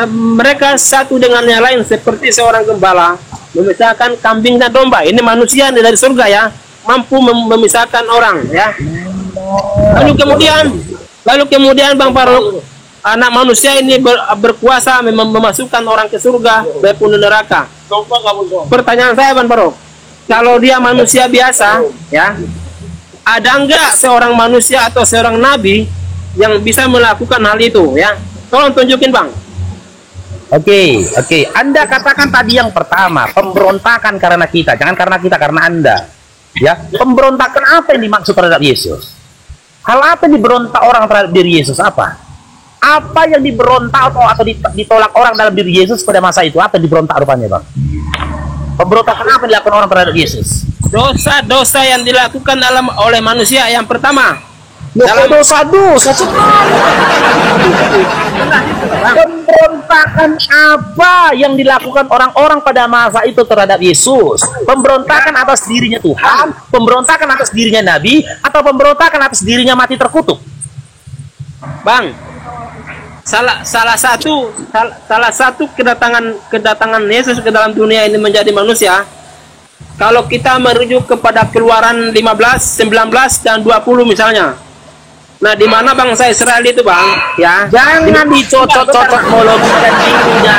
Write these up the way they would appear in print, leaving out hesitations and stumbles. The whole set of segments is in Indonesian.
mereka satu dengan yang lain seperti seorang gembala memisahkan kambing dan domba. Ini manusia dari surga ya, mampu memisahkan orang ya. Lalu kemudian Bang Faruk, anak manusia ini berkuasa memasukkan orang ke surga maupun neraka. Pertanyaan saya Bang Faruk, kalau dia manusia biasa ya, ada enggak seorang manusia atau seorang nabi yang bisa melakukan hal itu ya? Tolong tunjukin Bang. Oke. Anda katakan tadi yang pertama, pemberontakan karena kita, jangan karena kita, karena Anda. Ya, pemberontakan apa yang dimaksud terhadap Yesus? Hal apa yang diberontak orang terhadap diri Yesus? Apa yang diberontak atau ditolak orang dalam diri Yesus pada masa itu? Apa yang diberontak rupanya, Bang? Pemberontakan apa yang dilakukan orang terhadap Yesus? Dosa-dosa yang dilakukan oleh manusia yang pertama. Dalam dosa-dosa pemberontakan apa yang dilakukan orang-orang pada masa itu terhadap Yesus? Pemberontakan atas dirinya Tuhan, pemberontakan atas dirinya Nabi, atau pemberontakan atas dirinya mati terkutuk? Bang, salah satu kedatangan Yesus ke dalam dunia ini menjadi manusia. Kalau kita merujuk kepada Keluaran 15, 19 dan 20 misalnya. Nah, di mana bangsa Israel itu, Bang? Ya. Jangan dicocok-cocok mologikan dirinya.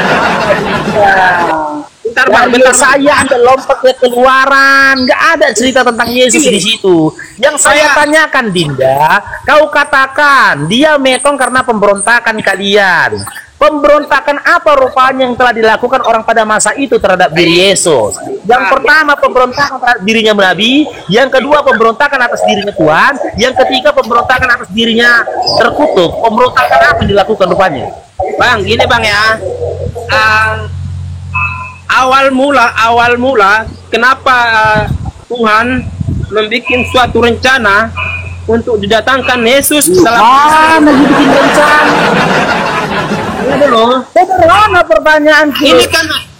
Bentar, saya Anda lompat ke Keluaran, nggak ada cerita tentang Yesus di situ. Yang saya tanyakan, Dinda, kau katakan dia metong karena pemberontakan kalian. Pemberontakan apa rupanya yang telah dilakukan orang pada masa itu terhadap diri Yesus? Yang pertama, pemberontakan terhadap dirinya Nabi. Yang kedua, pemberontakan atas dirinya Tuhan. Yang ketiga, pemberontakan atas dirinya terkutuk. Pemberontakan apa yang dilakukan rupanya? Bang, gini Bang ya. Awal mula kenapa Tuhan membuat suatu rencana untuk didatangkan Yesus dalam bikin rencana. Sederhana pertanyaan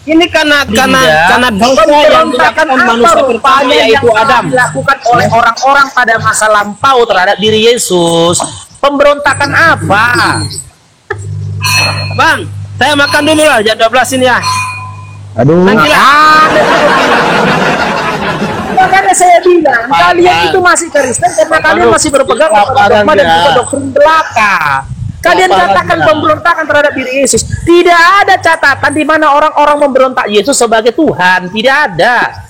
ini karena dosa yang dilakukan manusia pertama yaitu Adam, dilakukan oleh orang-orang pada masa lampau terhadap diri Yesus. Pemberontakan apa? Bang, saya makan dulu lah jam 12 ini ya. Aduh. Makanya saya bilang kalian itu masih Kristen karena kalian masih berpegang pada dogma dan juga doktrin belaka. Kalian katakan pemberontakan terhadap diri Yesus. Tidak ada catatan di mana orang-orang memberontak Yesus sebagai Tuhan. Tidak ada.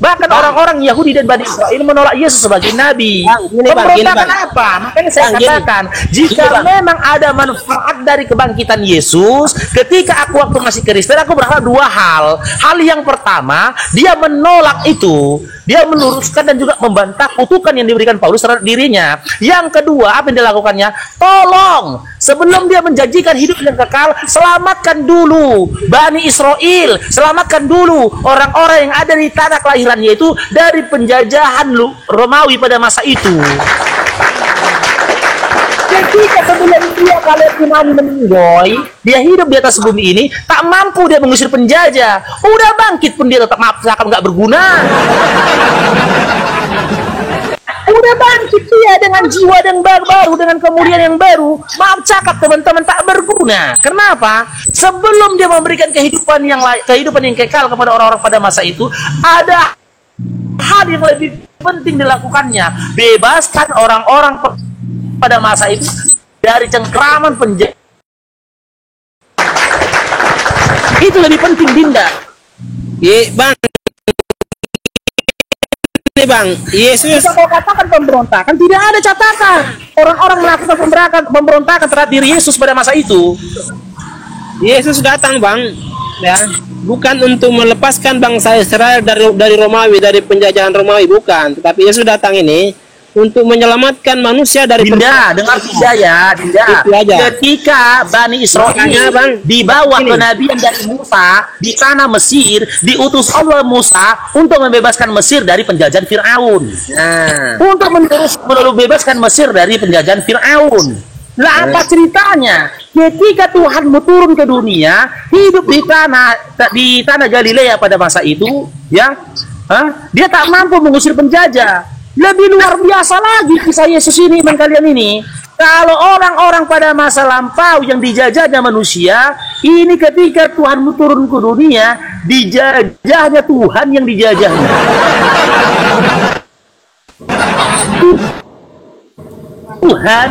Bahkan orang-orang Yahudi dan Bani Israel menolak Yesus sebagai Nabi. Pemberontakan apa? Makanya saya katakan, jika memang ada manfaat dari kebangkitan Yesus, ketika aku waktu masih Kristen, aku berharap dua hal. Hal yang pertama, dia menolak itu. Dia meluruskan dan juga membantah kutukan yang diberikan Paulus terhadap dirinya. Yang kedua, apa yang dilakukannya? Tolong, sebelum dia menjanjikan hidup yang kekal, selamatkan dulu Bani Israel, selamatkan dulu orang-orang yang ada di tanah kelahirannya itu dari penjajahan Romawi pada masa itu. Ketika sebelum dia kalian Yunani meninggoy, dia hidup di atas bumi ini, tak mampu dia mengusir penjajah. Udah bangkit pun dia tetap seakan nggak berguna. Udah bangkit dia dengan jiwa yang baru, dengan kemuliaan yang baru. Maaf cakap teman-teman, tak berguna. Kenapa? Sebelum dia memberikan kehidupan yang kekal kepada orang-orang pada masa itu, ada hal yang lebih penting dilakukannya. Bebaskan orang-orang pada masa itu dari cengkraman penjara. Itu lebih penting, Dinda. Bang, ini Bang, Yesus. Kalau katakan pemberontakan, tidak ada catatan orang-orang melakukan pemberontakan terhadap diri Yesus pada masa itu. Yesus datang Bang, ya, bukan untuk melepaskan bangsa Israel dari Romawi, dari penjajahan Romawi, bukan. Tetapi Yesus datang ini untuk menyelamatkan manusia dari Dinda, dengar tidak ya, Dinda. Ketika Bani Israel dibawa ke Nabi dari Musa di tanah Mesir, diutus Allah Musa untuk membebaskan Mesir dari penjajahan Fir'aun. Untuk membebaskan Mesir dari penjajahan Fir'aun. Lah apa ceritanya? Ketika Tuhan turun ke dunia, hidup di tanah Galilea pada masa itu, ya, dia tak mampu mengusir penjajah. Lebih luar biasa lagi kisah Yesus ini dan kalian ini. Kalau orang-orang pada masa lampau yang dijajahnya manusia, Ini ketika Tuhanmu turun ke dunia, dijajahnya Tuhan yang dijajahnya. Tuhan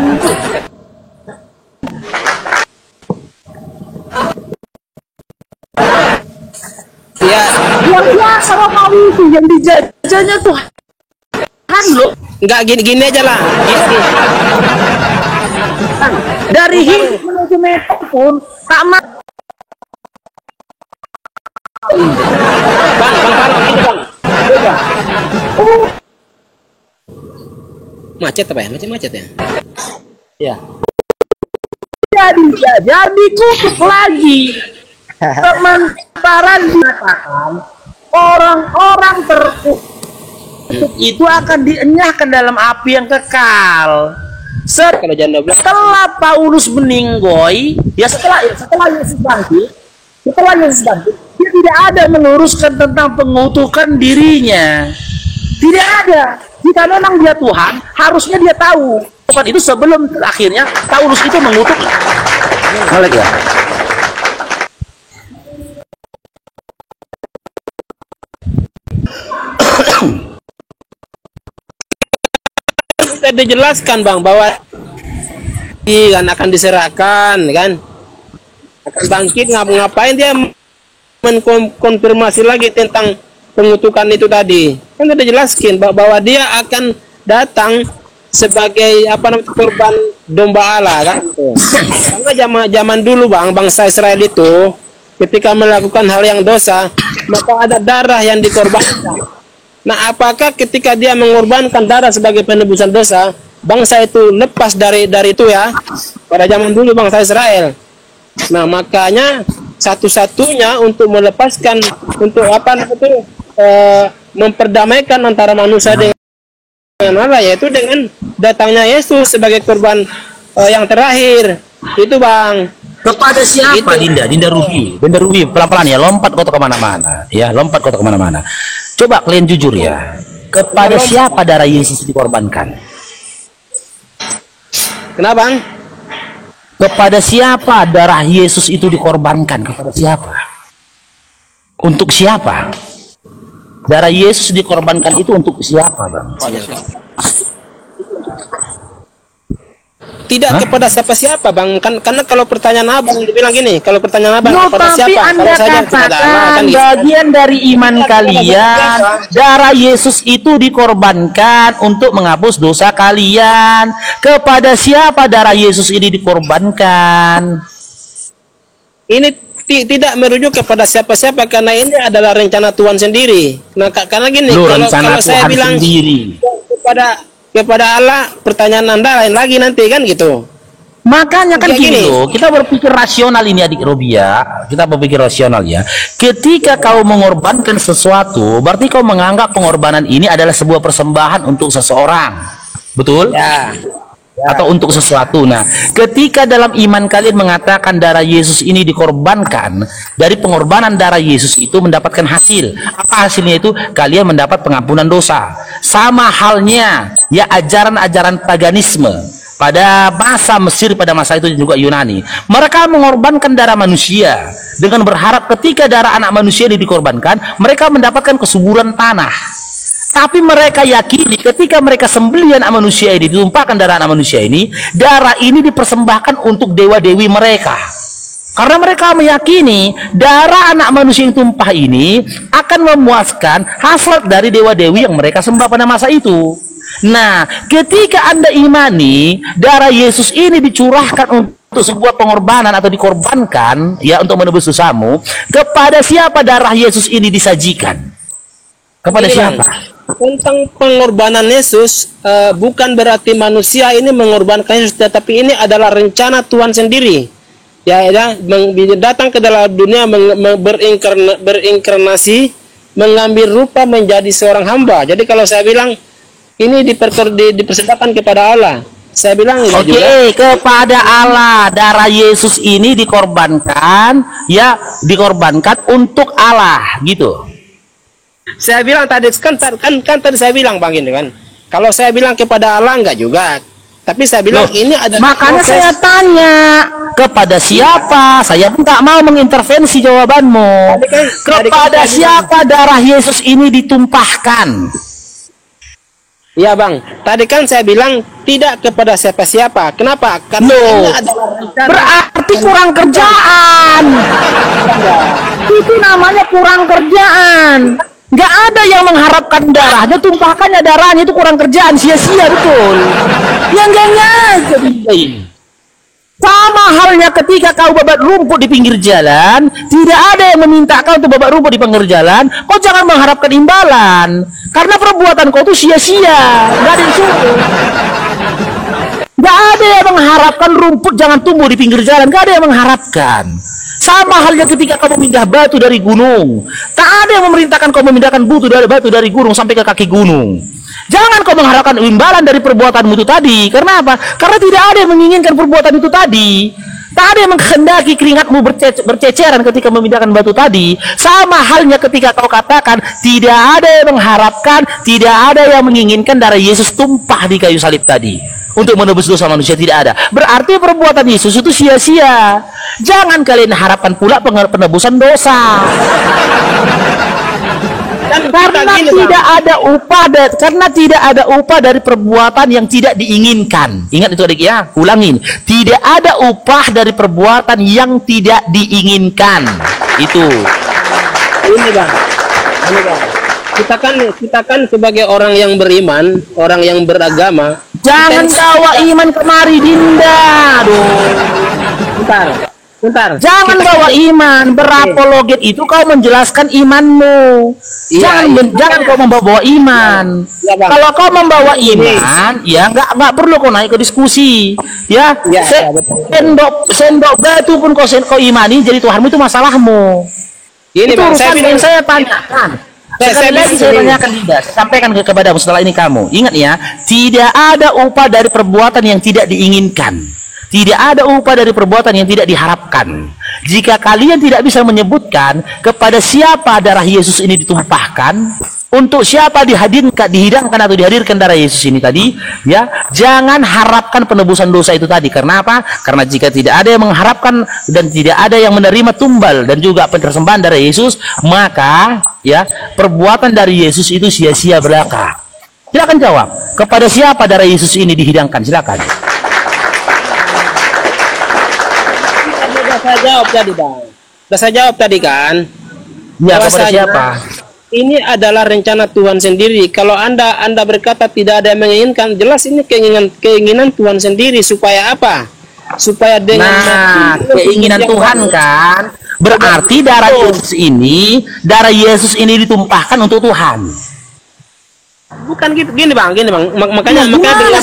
Ya, yang biasa Romawi itu yang dijajahnya Tuhan loh. nggak gini aja lah. Gini. Dari hidup menuju mati pun sama. Bang Farok itu bang. Macet apa ya? Macet ya? Ya. Jadi kutuk lagi. Sementara dikatakan orang-orang terkutuk itu akan dienyahkan dalam api yang kekal. Setelah Paulus meninggoy, setelah Yesus bangkit, dia tidak ada meluruskan tentang pengutukan dirinya. Tidak ada. Jika memang dia Tuhan, harusnya dia tahu. Bukan itu sebelum akhirnya Paulus itu mengutuk. Balik ya. Sudah dijelaskan bang bahwa akan diserahkan kan, akan bangkit, ngapain dia mengkonfirmasi lagi tentang pengutukan itu tadi, kan sudah dijelaskan bahwa dia akan datang sebagai korban domba Allah kan. Karena zaman dulu bang, bangsa Israel itu ketika melakukan hal yang dosa maka ada darah yang dikorbankan. Nah, apakah ketika dia mengorbankan darah sebagai penebusan dosa, bangsa itu lepas dari itu ya? Pada zaman dulu bangsa Israel. Nah, makanya satu-satunya untuk melepaskan, untuk memperdamaikan antara manusia dengan Allah, yaitu dengan datangnya Yesus sebagai korban yang terakhir. Itu bang. Kepada siapa itu. Dinda Ruby pelan-pelan ya, lompat kau kemana-mana ya, coba kalian jujur ya, kepada siapa darah Yesus dikorbankan? Kenapa bang? Kepada siapa darah Yesus itu dikorbankan? Kepada siapa? Untuk siapa darah Yesus dikorbankan itu? Untuk siapa bang? Tidak kepada siapa-siapa bang, karena kalau pertanyaan abang dibilang gini, kalau pertanyaan abang kepada siapa? Anda katakan bagian dari iman kalian, darah Yesus itu dikorbankan untuk menghapus dosa kalian. Kepada siapa darah Yesus ini dikorbankan? Ini tidak merujuk kepada siapa-siapa, karena ini adalah rencana Tuhan sendiri. Nah, karena gini, kalau saya bilang sendiri kepada Allah, pertanyaan Anda lain lagi nanti kan gitu. Makanya kan gini loh, kita berpikir rasional ini adik Robia, kita berpikir rasional ya. Ketika kau mengorbankan sesuatu, berarti kau menganggap pengorbanan ini adalah sebuah persembahan untuk seseorang, betul? Ya. Atau untuk sesuatu. Nah, ketika dalam iman kalian mengatakan darah Yesus ini dikorbankan, dari pengorbanan darah Yesus itu mendapatkan hasil. Apa hasilnya itu? Kalian mendapat pengampunan dosa. Sama halnya ya ajaran-ajaran paganisme pada masa Mesir, pada masa itu juga Yunani. Mereka mengorbankan darah manusia dengan berharap ketika darah anak manusia ini dikorbankan, mereka mendapatkan kesuburan tanah. Tapi mereka yakini ketika mereka sembelih anak manusia ini, ditumpahkan darah anak manusia ini, darah ini dipersembahkan untuk dewa-dewi mereka. Karena mereka meyakini darah anak manusia yang tumpah ini akan memuaskan hasrat dari dewa-dewi yang mereka sembah pada masa itu. Nah, ketika Anda imani darah Yesus ini dicurahkan untuk sebuah pengorbanan atau dikorbankan ya untuk menebus dosamu, kepada siapa darah Yesus ini disajikan? Kepada siapa? Tentang pengorbanan Yesus, bukan berarti manusia ini mengorbankan Yesus, tetapi ini adalah rencana Tuhan sendiri. Ya, datang ke dalam dunia, berinkarnasi, mengambil rupa menjadi seorang hamba. Jadi kalau saya bilang ini dipersembahkan kepada Allah, saya bilang kepada Allah darah Yesus ini dikorbankan, ya dikorbankan untuk Allah, gitu. Saya bilang tadi kan tadi saya bilang bang ini kan, kalau saya bilang kepada Allah enggak juga, Tapi saya bilang ini ada makanya proses. Saya tanya kepada siapa? Saya pun tak mau mengintervensi jawabanmu. Kepada siapa darah Yesus ini ditumpahkan? Ya bang, tadi kan saya bilang tidak kepada siapa-siapa. Kenapa? Karena berarti kurang kerjaan. Itu namanya kurang kerjaan. Nggak ada yang mengharapkan darahnya, tumpahkannya darahnya, itu kurang kerjaan, sia-sia betul. Yang aja. Sama halnya ketika kau babat rumput di pinggir jalan, tidak ada yang meminta kau untuk babat rumput di pinggir jalan, kau jangan mengharapkan imbalan, karena perbuatan kau itu sia-sia, nggak ada yang suruh. Nggak ada yang mengharapkan rumput jangan tumbuh di pinggir jalan, nggak ada yang mengharapkan. Sama halnya ketika kau memindah batu dari gunung, tak ada yang memerintahkan kau memindahkan batu dari gunung sampai ke kaki gunung. Jangan kau mengharapkan imbalan dari perbuatanmu itu tadi. Karena apa? Karena tidak ada yang menginginkan perbuatan itu tadi. Tak ada yang menghendaki keringatmu berceceran ketika memindahkan batu tadi. Sama halnya ketika kau katakan tidak ada yang mengharapkan, tidak ada yang menginginkan darah Yesus tumpah di kayu salib tadi untuk menebus dosa manusia, tidak ada. Berarti perbuatan Yesus itu sia-sia. Jangan kalian harapkan pula penebusan dosa. Karena tidak ada upah dari perbuatan yang tidak diinginkan. Ingat itu adik ya, ulangin. Tidak ada upah dari perbuatan yang tidak diinginkan. Itu. Ini bang. Kita kan sebagai orang yang beriman, orang yang beragama. Jangan bawa iman kemari, Dinda. Aduh. Bentar. Jangan bawa iman. Berapologet itu kau menjelaskan imanmu. Jangan kau membawa iman. Ya, kalau kau membawa iman, ya nggak perlu kau naik ke diskusi. Ya, sendok batu pun kau imani jadi Tuhanmu, itu masalahmu. Ini itu urusan yang saya tanyakan. Sekali lagi saya tanyakan, Dinda, saya sampaikan kepadamu setelah ini kamu. Ingat ya, tidak ada upah dari perbuatan yang tidak diinginkan. Tidak ada upah dari perbuatan yang tidak diharapkan. Jika kalian tidak bisa menyebutkan kepada siapa darah Yesus ini ditumpahkan, untuk siapa dihidangkan atau dihadirkan darah Yesus ini tadi, ya, jangan harapkan penebusan dosa itu tadi. Karena apa? Karena jika tidak ada yang mengharapkan dan tidak ada yang menerima tumbal dan juga persembahan darah Yesus, maka ya perbuatan dari Yesus itu sia-sia belaka. Silakan jawab. Kepada siapa darah Yesus ini dihidangkan? Silakan. Saya jawab tadi bang. Saya jawab tadi kan. Ya, kepada siapa? Ini adalah rencana Tuhan sendiri. Kalau anda berkata tidak ada yang menginginkan, jelas ini keinginan Tuhan sendiri. Supaya apa? Supaya dengan keinginan Tuhan kan. Berarti darah Yesus ini ditumpahkan untuk Tuhan. Bukan gitu, gini bang, makanya berbicara,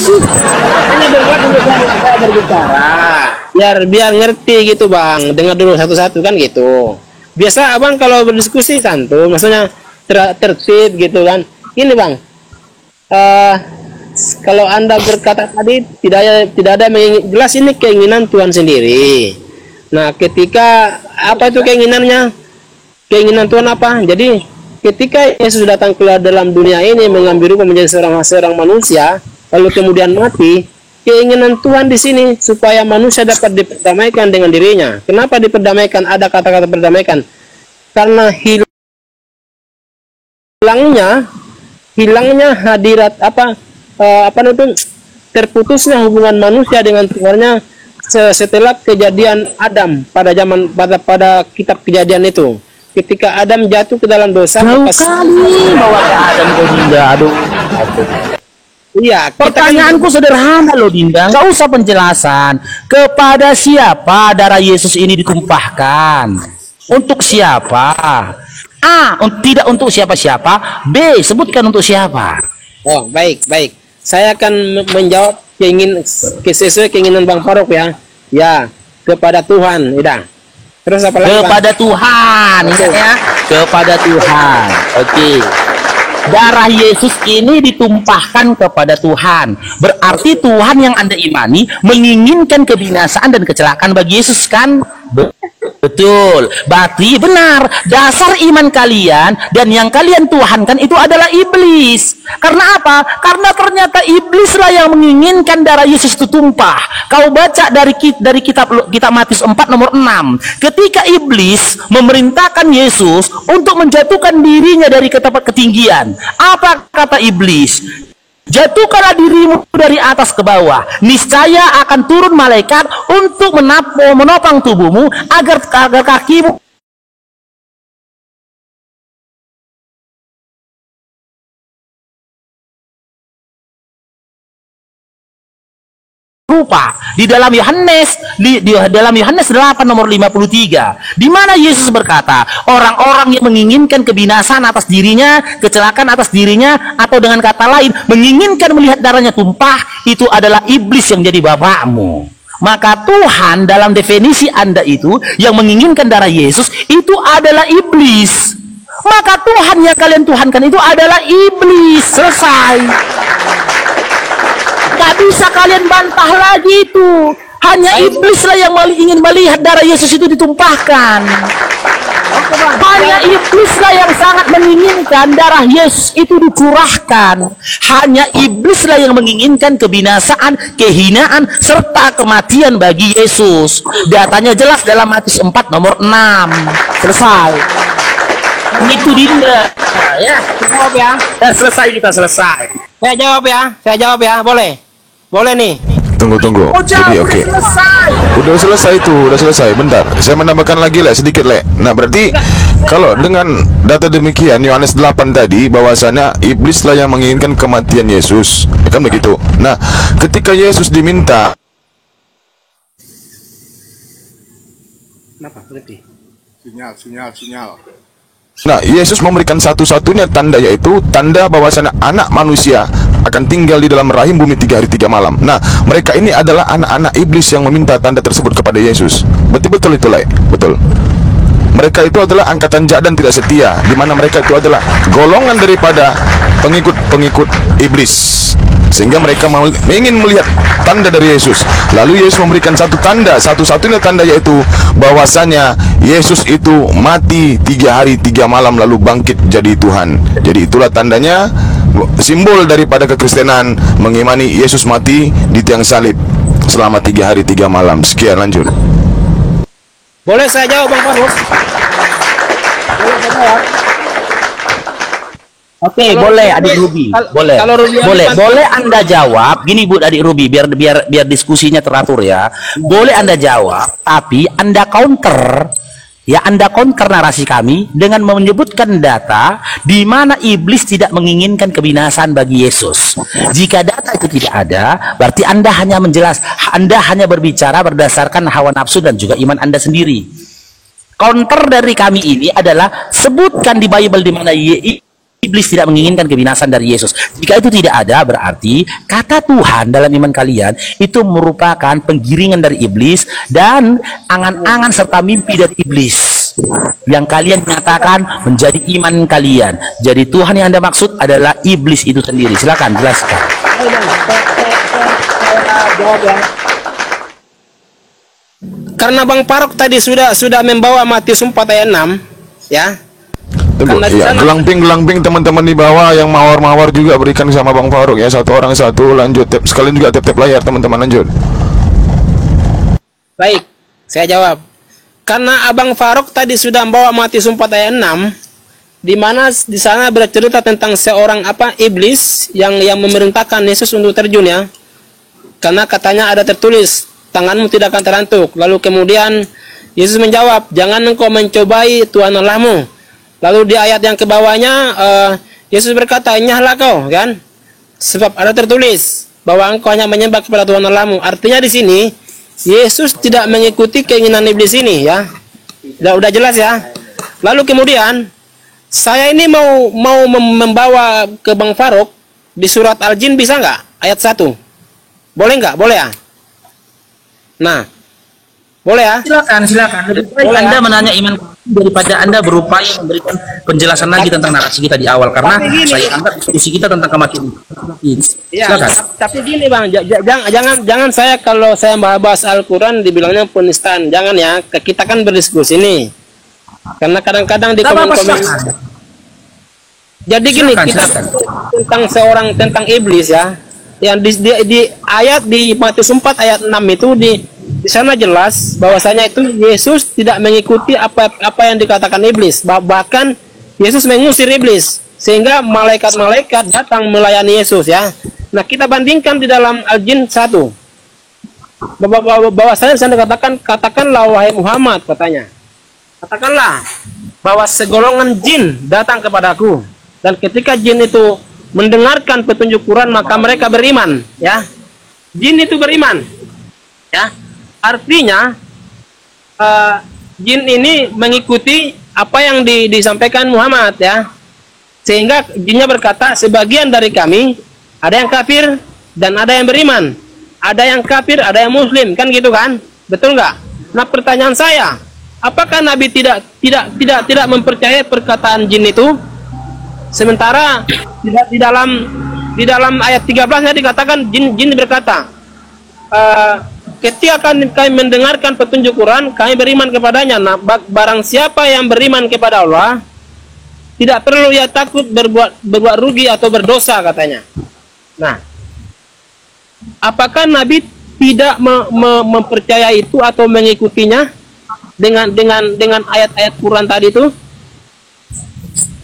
biar ngerti gitu bang, dengar dulu satu-satu kan gitu. Biasa abang kalau berdiskusi santun, maksudnya tertib gitu kan. Ini bang, kalau anda berkata tadi tidak ada jelas ini keinginan Tuhan sendiri. Nah ketika apa itu keinginannya? Keinginan Tuhan apa? Jadi ketika Yesus datang keluar dalam dunia ini mengambil rupa menjadi seorang manusia, lalu kemudian mati, keinginan Tuhan di sini supaya manusia dapat diperdamaikan dengan dirinya. Kenapa diperdamaikan? Ada kata-kata perdamaikan. Karena hilangnya hadirat terputusnya hubungan manusia dengan Tuhannya setelah kejadian Adam pada kitab Kejadian itu. Ketika Adam jatuh ke dalam dosa, bawa ke Adam ke Dinda. Aduh. Iya, pertanyaanku sederhana loh Dinda, nggak usah penjelasan. Kepada siapa darah Yesus ini ditumpahkan? Untuk siapa? A, tidak untuk siapa-siapa. B, sebutkan untuk siapa. Oh, baik. Saya akan menjawab sesuai keinginan Bang Faruk ya. Ya, kepada Tuhan, udah. Terus apa lagi? Kepada Tuhan, ya. Kepada Tuhan. Oke. Darah Yesus ini ditumpahkan kepada Tuhan. Berarti Tuhan yang Anda imani menginginkan kebinasaan dan kecelakaan bagi Yesus kan? Betul, berarti benar. Dasar iman kalian dan yang kalian tuhankan itu adalah iblis. Karena apa? Karena ternyata iblislah yang menginginkan darah Yesus itu tumpah. Kau baca dari kitab Matius 4 nomor 6. Ketika iblis memerintahkan Yesus untuk menjatuhkan dirinya dari ke tempat ketinggian, apa kata iblis? Jatuhkanlah dirimu dari atas ke bawah, niscaya akan turun malaikat untuk menopang tubuhmu agar kakimu rupa. Di dalam Yohanes 8 nomor 53, di mana Yesus berkata, orang-orang yang menginginkan kebinasaan atas dirinya, kecelakaan atas dirinya, atau dengan kata lain menginginkan melihat darahnya tumpah, itu adalah iblis yang jadi bapakmu. Maka Tuhan dalam definisi Anda itu yang menginginkan darah Yesus itu adalah iblis. Maka Tuhan yang kalian tuhankan itu adalah iblis. Selesai. Gak bisa kalian bantah lagi itu. Hanya iblislah yang ingin melihat darah Yesus itu ditumpahkan. Hanya iblislah yang sangat menginginkan darah Yesus itu dicurahkan. Hanya iblislah yang menginginkan kebinasaan, kehinaan, serta kematian bagi Yesus. Datanya jelas dalam Matius 4 nomor 6. Selesai. Itu Dinda. Ya, jawab ya. Dan selesai, kita selesai. Saya jawab ya, boleh. Boleh nih. Tunggu. Jadi oke. Udah selesai. Bentar. Saya menambahkan lagi sedikit. Nah, berarti kalau dengan data demikian Yohanes 8 tadi bahwasanya iblislah yang menginginkan kematian Yesus. Kan begitu. Nah, ketika Yesus diminta Kenapa? Berarti sinyal. Nah, Yesus memberikan satu-satunya tanda, yaitu tanda bahwasanya anak manusia akan tinggal di dalam rahim bumi 3 hari 3 malam. Nah, mereka ini adalah anak-anak iblis yang meminta tanda tersebut kepada Yesus. Betul itu, betul. Mereka itu adalah angkatan jahat dan tidak setia, di mana mereka itu adalah golongan daripada pengikut iblis. Sehingga mereka ingin melihat tanda dari Yesus. Lalu Yesus memberikan satu tanda, satu-satunya tanda, yaitu bahwasanya Yesus itu mati 3 hari 3 malam lalu bangkit jadi Tuhan. Jadi itulah tandanya, simbol daripada kekristenan, mengimani Yesus mati di tiang salib selama 3 hari 3 malam. Sekian, lanjut. Boleh saya jawab, Bang Faruk? Oke, boleh Adik Ruby. Boleh Anda jawab. Gini Bu Adik Ruby, biar diskusinya teratur ya. Boleh Anda jawab, tapi Anda counter narasi kami dengan menyebutkan data di mana iblis tidak menginginkan kebinasaan bagi Yesus. Jika data itu tidak ada, berarti Anda hanya berbicara berdasarkan hawa nafsu dan juga iman Anda sendiri. Counter dari kami ini adalah sebutkan di Bible di mana iblis tidak menginginkan kebinasaan dari Yesus. Jika itu tidak ada, berarti kata Tuhan dalam iman kalian itu merupakan penggiringan dari iblis dan angan-angan serta mimpi dari iblis yang kalian nyatakan menjadi iman kalian. Jadi Tuhan yang Anda maksud adalah iblis itu sendiri. Silakan jelaskan. Karena Bang Faruk tadi sudah membawa Matius 4 ayat 6, ya. Tunggu, ya, gelangping teman-teman di bawah yang mawar juga berikan sama Bang Faruk ya, satu orang satu. Lanjut, sekalian juga tap layar teman-teman, lanjut. Baik, saya jawab. Karena Abang Faruk tadi sudah membawa Matius 4 ayat 6, di mana di sana bercerita tentang seorang iblis yang memerintahkan Yesus untuk terjun ya. Karena katanya ada tertulis, tanganmu tidak akan terantuk. Lalu kemudian Yesus menjawab, jangan engkau mencobai Tuhan Allahmu. Lalu di ayat yang ke bawahnya Yesus berkata, nyahlah kau, kan? Sebab ada tertulis bahwa engkau hanya menyembah kepada Tuhan Allahmu. Artinya di sini Yesus tidak mengikuti keinginan iblis ini ya. Udah jelas ya. Lalu kemudian saya ini mau membawa ke Bang Faruk di surat Al-Jin, bisa nggak? Ayat 1. Boleh nggak? Boleh ya? Nah, boleh ya? Silakan. Lebih baik Anda menanya iman daripada Anda berupaya memberikan penjelasan lagi tentang narasi kita di awal, karena saya anggap diskusi kita tentang kematian. Ya, tapi gini Bang, jangan saya kalau saya bahas Al-Quran dibilangnya penistaan, jangan ya. Kita kan berdiskusi nih, karena kadang-kadang di komen-komen. Jadi gini, kita tentang iblis ya, yang di ayat di Matius 4 ayat 6 itu di sana jelas bahwasanya itu Yesus tidak mengikuti apa yang dikatakan iblis. Bahkan Yesus mengusir iblis sehingga malaikat-malaikat datang melayani Yesus ya. Nah, kita bandingkan di dalam Al-Jin 1. Bahwasanya saya katakanlah wahai Muhammad, katanya. Katakanlah bahwa segolongan jin datang kepadaku, dan ketika jin itu mendengarkan petunjuk Quran maka mereka beriman ya. Jin itu beriman ya. Artinya jin ini mengikuti apa yang disampaikan Muhammad ya, sehingga jinnya berkata, sebagian dari kami ada yang kafir dan ada yang beriman, ada yang kafir ada yang muslim, kan gitu kan, betul nggak? Nah, pertanyaan saya, apakah Nabi tidak mempercayai perkataan jin itu, sementara di dalam ayat 13-nya dikatakan jin berkata, ketika kami mendengarkan petunjuk Quran, kami beriman kepadanya. Nah, barang siapa yang beriman kepada Allah, tidak perlu ia takut berbuat rugi atau berdosa, katanya. Nah, apakah Nabi tidak mempercayai itu atau mengikutinya dengan ayat-ayat Quran tadi itu?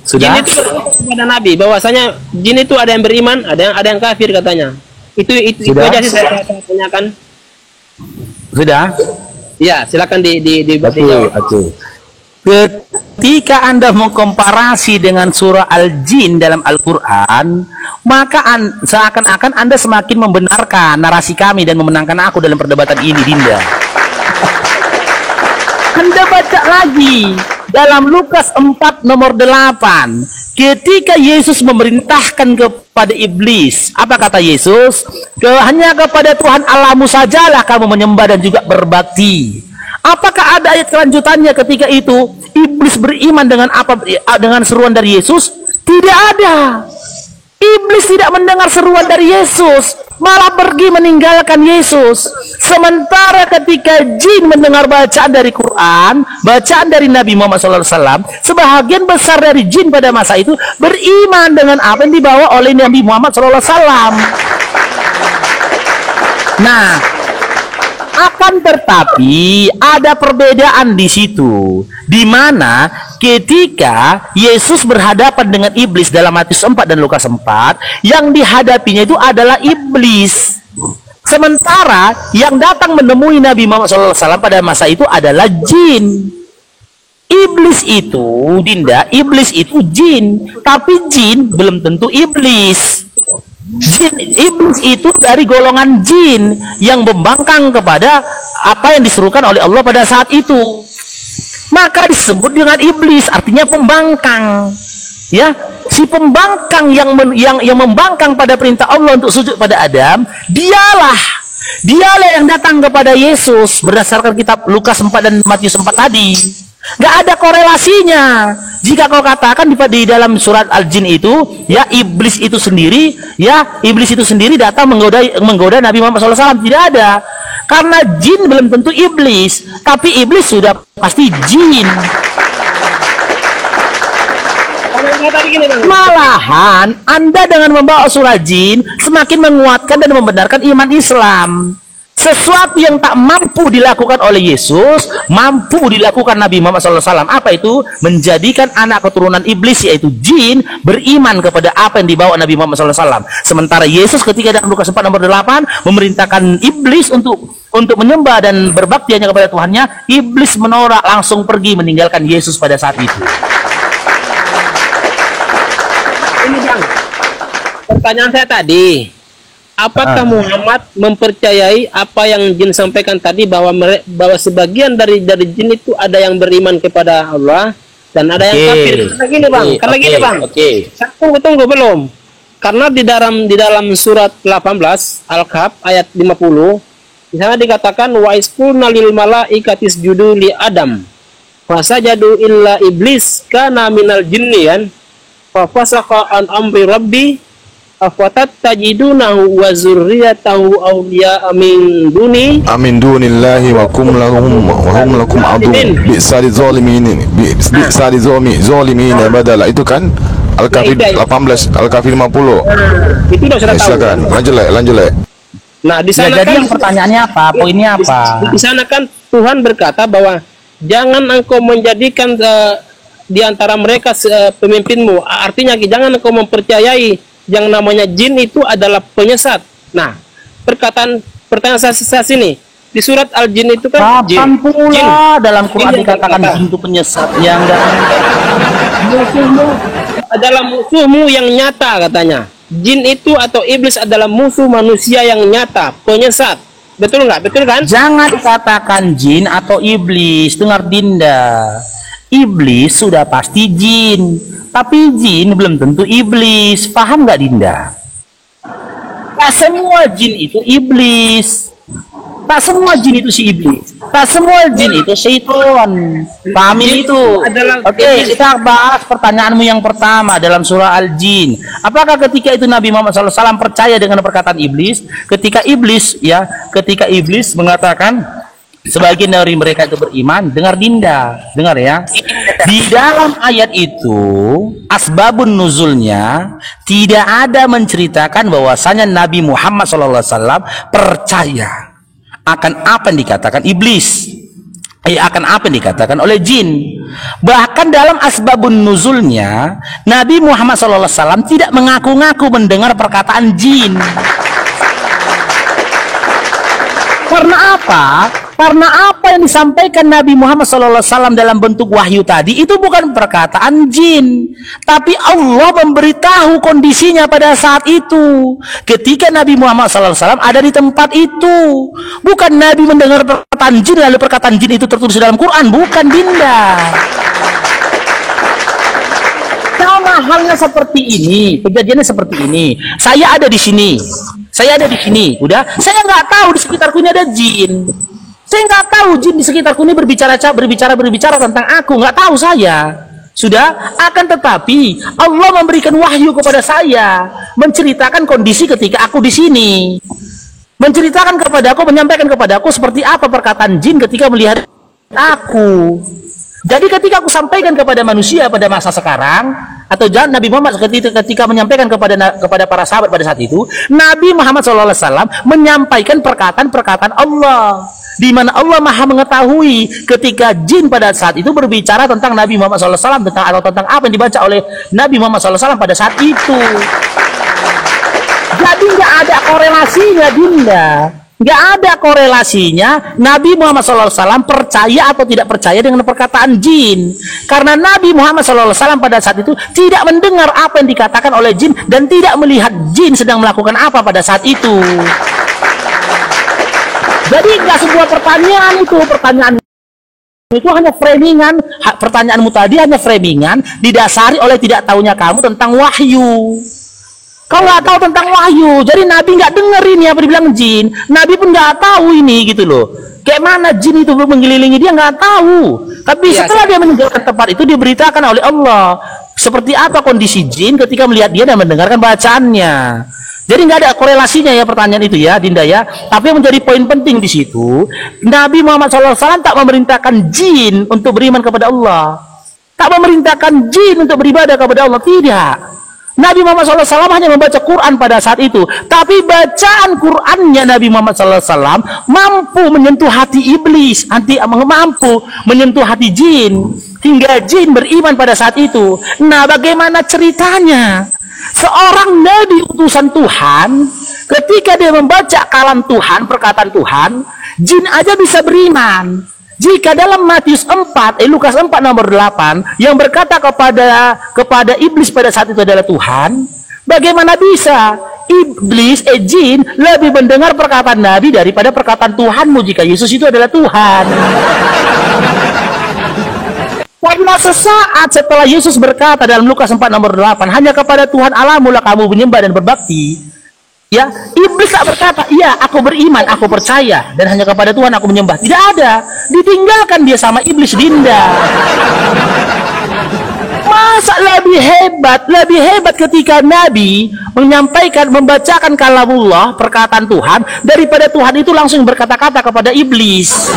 Sudah. Jin itu kepada Nabi bahwasanya jin itu ada yang beriman, ada yang kafir, katanya. Itu aja sih saya tanyakan. Sudah? Ya, silakan Oke. Ketika Anda mengkomparasi dengan surah Al-Jin dalam Al-Quran, maka seakan-akan Anda semakin membenarkan narasi kami dan memenangkan aku dalam perdebatan ini, Dinda. Anda baca lagi dalam Lukas 4 nomor 8, ketika Yesus memerintahkan kepada iblis, apa kata Yesus? Hanya kepada Tuhan Allahmu sajalah kamu menyembah dan juga berbakti. Apakah ada ayat kelanjutannya ketika itu iblis beriman dengan seruan dari Yesus? Tidak ada. Iblis tidak mendengar seruan dari Yesus, malah pergi meninggalkan Yesus. Sementara ketika jin mendengar bacaan dari Quran, bacaan dari Nabi Muhammad SAW, sebahagian besar dari jin pada masa itu beriman dengan apa yang dibawa oleh Nabi Muhammad SAW. Nah, akan tetapi ada perbedaan di situ, di mana ketika Yesus berhadapan dengan iblis dalam Matius 4 dan Lukas 4, yang dihadapinya itu adalah iblis. Sementara yang datang menemui Nabi Muhammad SAW pada masa itu adalah jin. Iblis itu, Dinda, iblis itu jin, tapi jin belum tentu iblis. Iblis itu dari golongan jin yang membangkang kepada apa yang diserukan oleh Allah pada saat itu, maka disebut dengan iblis, artinya pembangkang ya. Si pembangkang yang membangkang pada perintah Allah untuk sujud pada Adam, dialah yang datang kepada Yesus berdasarkan kitab Lukas 4 dan Matius 4 tadi. Nggak ada korelasinya. Jika kau katakan di dalam surat Al-Jin itu, ya iblis itu sendiri datang menggoda Nabi Muhammad SAW, tidak ada. Karena jin belum tentu iblis, tapi iblis sudah pasti jin. Malahan Anda dengan membawa surah jin semakin menguatkan dan membenarkan iman Islam. Sesuatu yang tak mampu dilakukan oleh Yesus, mampu dilakukan Nabi Muhammad SAW. Apa itu? Menjadikan anak keturunan iblis, yaitu jin, beriman kepada apa yang dibawa Nabi Muhammad SAW. Sementara Yesus ketika dalam Lukas 4 nomor 8 memerintahkan iblis untuk menyembah dan berbakti hanya kepada Tuhannya, iblis menolak, langsung pergi meninggalkan Yesus pada saat itu. Ini Bang, pertanyaan saya tadi, apakah Muhammad mempercayai apa yang jin sampaikan tadi, bahwa sebagian dari jin itu ada yang beriman kepada Allah dan ada yang kafir? Karena gini bang, tunggu belum. Karena di dalam surat 18 Al-Kahf ayat 50, di sana dikatakan wa isqulna lil malaikati isjudu li Adam fasajadu illa iblis kana minal jinni kan fa fasaqa an amri rabbi afatattajidunahu wa zurriyatahu awliya min dunillahi wa hum lakum adu bi'sali zalimin badala. Itu kan Al-Kafir 18, Al-Kafir 50. Itu sudah tahu. Lanjut. Nah, di sana jadi yang pertanyaannya apa? Poinnya apa? Di sana kan Tuhan berkata bahwa jangan engkau menjadikan di antara mereka pemimpinmu. Artinya jangan engkau mempercayai yang namanya jin itu adalah penyesat. Nah, pertanyaan saya sini di surat Al-Jin itu kan kapan pula dalam Quran dikatakan jin itu penyesat? Ya enggak. Musuhmu adalah musuhmu yang nyata katanya. Jin itu atau iblis adalah musuh manusia yang nyata, penyesat. Betul nggak? Betul kan? Jangan katakan jin atau iblis. Dengar Dinda. Iblis sudah pasti jin, tapi jin belum tentu iblis. Paham nggak Dinda? Tak semua jin itu iblis. Tak semua jin itu si iblis. Tak semua jin itu syaitan. Pahami itu. Oke, kita bahas pertanyaanmu yang pertama dalam surah Al-Jin. Apakah ketika itu Nabi Muhammad SAW percaya dengan perkataan iblis? Ketika iblis mengatakan sebagian dari mereka itu beriman, dengar Dinda, dengar ya. Di dalam ayat itu asbabun nuzulnya tidak ada menceritakan bahwasanya Nabi Muhammad SAW percaya akan apa yang dikatakan iblis, akan apa yang dikatakan oleh jin. Bahkan dalam asbabun nuzulnya Nabi Muhammad SAW tidak mengaku-ngaku mendengar perkataan jin. Karena apa? Karena apa yang disampaikan Nabi Muhammad SAW dalam bentuk wahyu tadi itu bukan perkataan jin, tapi Allah memberitahu kondisinya pada saat itu ketika Nabi Muhammad SAW ada di tempat itu. Bukan Nabi mendengar perkataan jin lalu perkataan jin itu tertulis dalam Quran. Bukan Dinda. Sama halnya seperti ini, kejadiannya seperti ini. Saya ada di sini, udah. Saya nggak tahu di sekitarku ini ada jin. Saya nggak tahu jin di sekitarku ini berbicara tentang aku. Nggak tahu saya. Sudah. Akan tetapi Allah memberikan wahyu kepada saya, menceritakan kondisi ketika aku di sini, menceritakan kepada aku, menyampaikan kepada aku seperti apa perkataan jin ketika melihat aku. Jadi ketika aku sampaikan kepada manusia pada masa sekarang, atau Nabi Muhammad ketika menyampaikan kepada para sahabat pada saat itu, Nabi Muhammad SAW menyampaikan perkataan Allah, di mana Allah Maha mengetahui ketika jin pada saat itu berbicara tentang Nabi Muhammad SAW, tentang apa yang dibaca oleh Nabi Muhammad SAW pada saat itu. Jadi nggak ada korelasinya, Dinda. Nggak ada korelasinya Nabi Muhammad SAW percaya atau tidak percaya dengan perkataan jin, karena Nabi Muhammad SAW pada saat itu tidak mendengar apa yang dikatakan oleh jin dan tidak melihat jin sedang melakukan apa pada saat itu. Jadi nggak sebuah pertanyaan itu hanya framingan. Pertanyaanmu tadi hanya framingan didasari oleh tidak tahunya kamu tentang wahyu. Kau nggak tahu tentang wahyu, jadi Nabi nggak dengerin ya apa dibilang jin. Nabi pun nggak tahu ini gitu loh. Kayak mana jin itu mengelilingi dia nggak tahu. Tapi setelah dia meninggalkan tempat itu diberitakan oleh Allah seperti apa kondisi jin ketika melihat dia dan mendengarkan bacaannya. Jadi nggak ada korelasinya ya pertanyaan itu ya, Dinda ya. Tapi yang menjadi poin penting di situ, Nabi Muhammad SAW tak memerintahkan jin untuk beriman kepada Allah, tak memerintahkan jin untuk beribadah kepada Allah, tidak. Nabi Muhammad SAW hanya membaca Quran pada saat itu, tapi bacaan Qurannya Nabi Muhammad SAW mampu menyentuh hati iblis, mampu menyentuh hati jin, hingga jin beriman pada saat itu. Nah, bagaimana ceritanya? Seorang Nabi utusan Tuhan, ketika dia membaca kalam Tuhan, perkataan Tuhan, jin aja bisa beriman. Jika dalam Matius 4, Lukas 4 nomor 8 yang berkata kepada iblis pada saat itu adalah Tuhan, bagaimana bisa jin lebih mendengar perkataan Nabi daripada perkataan Tuhanmu jika Yesus itu adalah Tuhan? Karena sesaat setelah Yesus berkata dalam Lukas 4 nomor 8, hanya kepada Tuhan Allahmu lah kamu menyembah dan berbakti, Ya, iblis tak berkata, iya aku beriman, aku percaya, dan hanya kepada Tuhan aku menyembah. Tidak ada, ditinggalkan dia sama iblis Dinda. Masa lebih hebat ketika Nabi menyampaikan, membacakan kalamullah, perkataan Tuhan, daripada Tuhan itu langsung berkata-kata kepada iblis.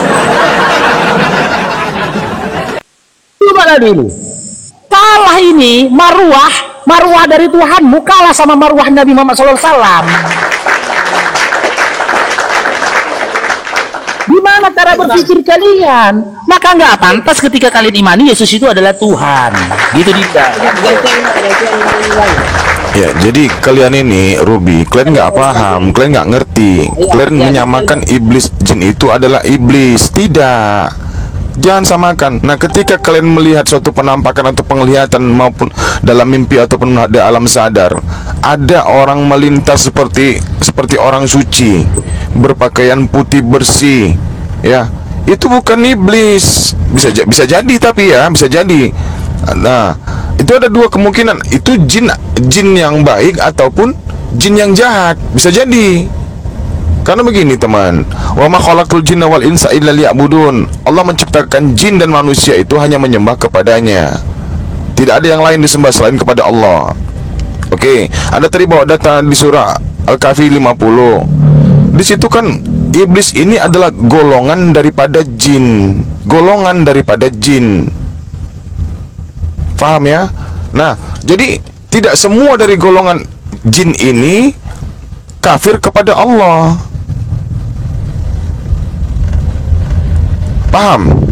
Coba dulu, salah ini maruah dari Tuhanmu kalah sama maruah Nabi Muhammad SAW. Gimana cara berpikir kalian? Maka nggak pantas ketika kalian imani Yesus itu adalah Tuhan. Gitu Dinda. Ya, jadi kalian ini Ruby, kalian nggak paham, kalian nggak ngerti, kalian menyamakan iblis jin itu adalah iblis. Tidak, jangan samakan. Nah, ketika kalian melihat suatu penampakan atau penglihatan maupun dalam mimpi ataupun di alam sadar, ada orang melintas seperti orang suci, berpakaian putih bersih, ya, itu bukan iblis. Bisa jadi, tapi ya bisa jadi. Nah, itu ada dua kemungkinan, itu jin yang baik ataupun jin yang jahat, bisa jadi. Karena begini teman, wa ma khalaqtul jinna wal insa illa liya'budun. Allah menciptakan jin dan manusia itu hanya menyembah kepadanya. Tidak ada yang lain disembah selain kepada Allah. Oke, ada tadi bawa data di surah Al-Kahfi 50. Di situ kan iblis ini adalah golongan daripada jin. Golongan daripada jin. Paham ya? Nah, jadi tidak semua dari golongan jin ini kafir kepada Allah. Paham?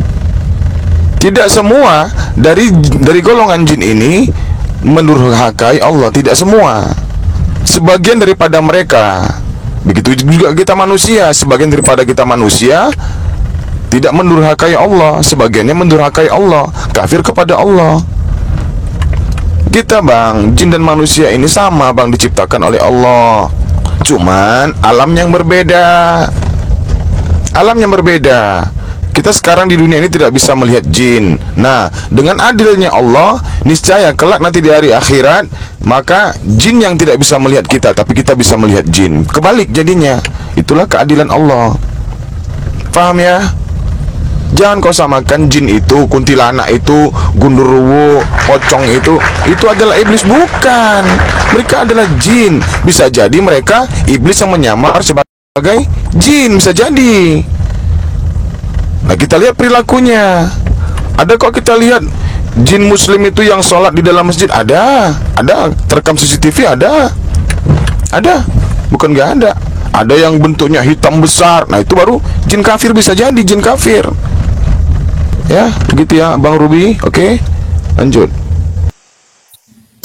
Tidak semua dari golongan jin ini mendurhakai Allah, tidak semua. Sebagian daripada mereka. Begitu juga kita manusia, sebagian daripada kita manusia tidak mendurhakai Allah, sebagiannya mendurhakai Allah, kafir kepada Allah. Kita bang, jin dan manusia ini sama bang, diciptakan oleh Allah. Cuman alam yang berbeda. Alam yang berbeda. Kita sekarang di dunia ini tidak bisa melihat jin. Nah, dengan adilnya Allah, niscaya kelak nanti di hari akhirat, maka jin yang tidak bisa melihat kita, tapi kita bisa melihat jin. Kebalik jadinya. Itulah keadilan Allah. Paham ya? Jangan kau samakan jin itu, kuntilanak itu, gundurwo, pocong itu adalah iblis. Bukan. Mereka adalah jin. Bisa jadi mereka iblis yang menyamar sebagai jin, bisa jadi. Nah, kita lihat perilakunya. Ada kok kita lihat jin muslim itu yang sholat di dalam masjid? Ada terekam CCTV, ada, bukan nggak ada. Ada yang bentuknya hitam besar. Nah, itu baru jin kafir, bisa jadi jin kafir. Ya, begitu ya Bang Ruby. Oke, lanjut.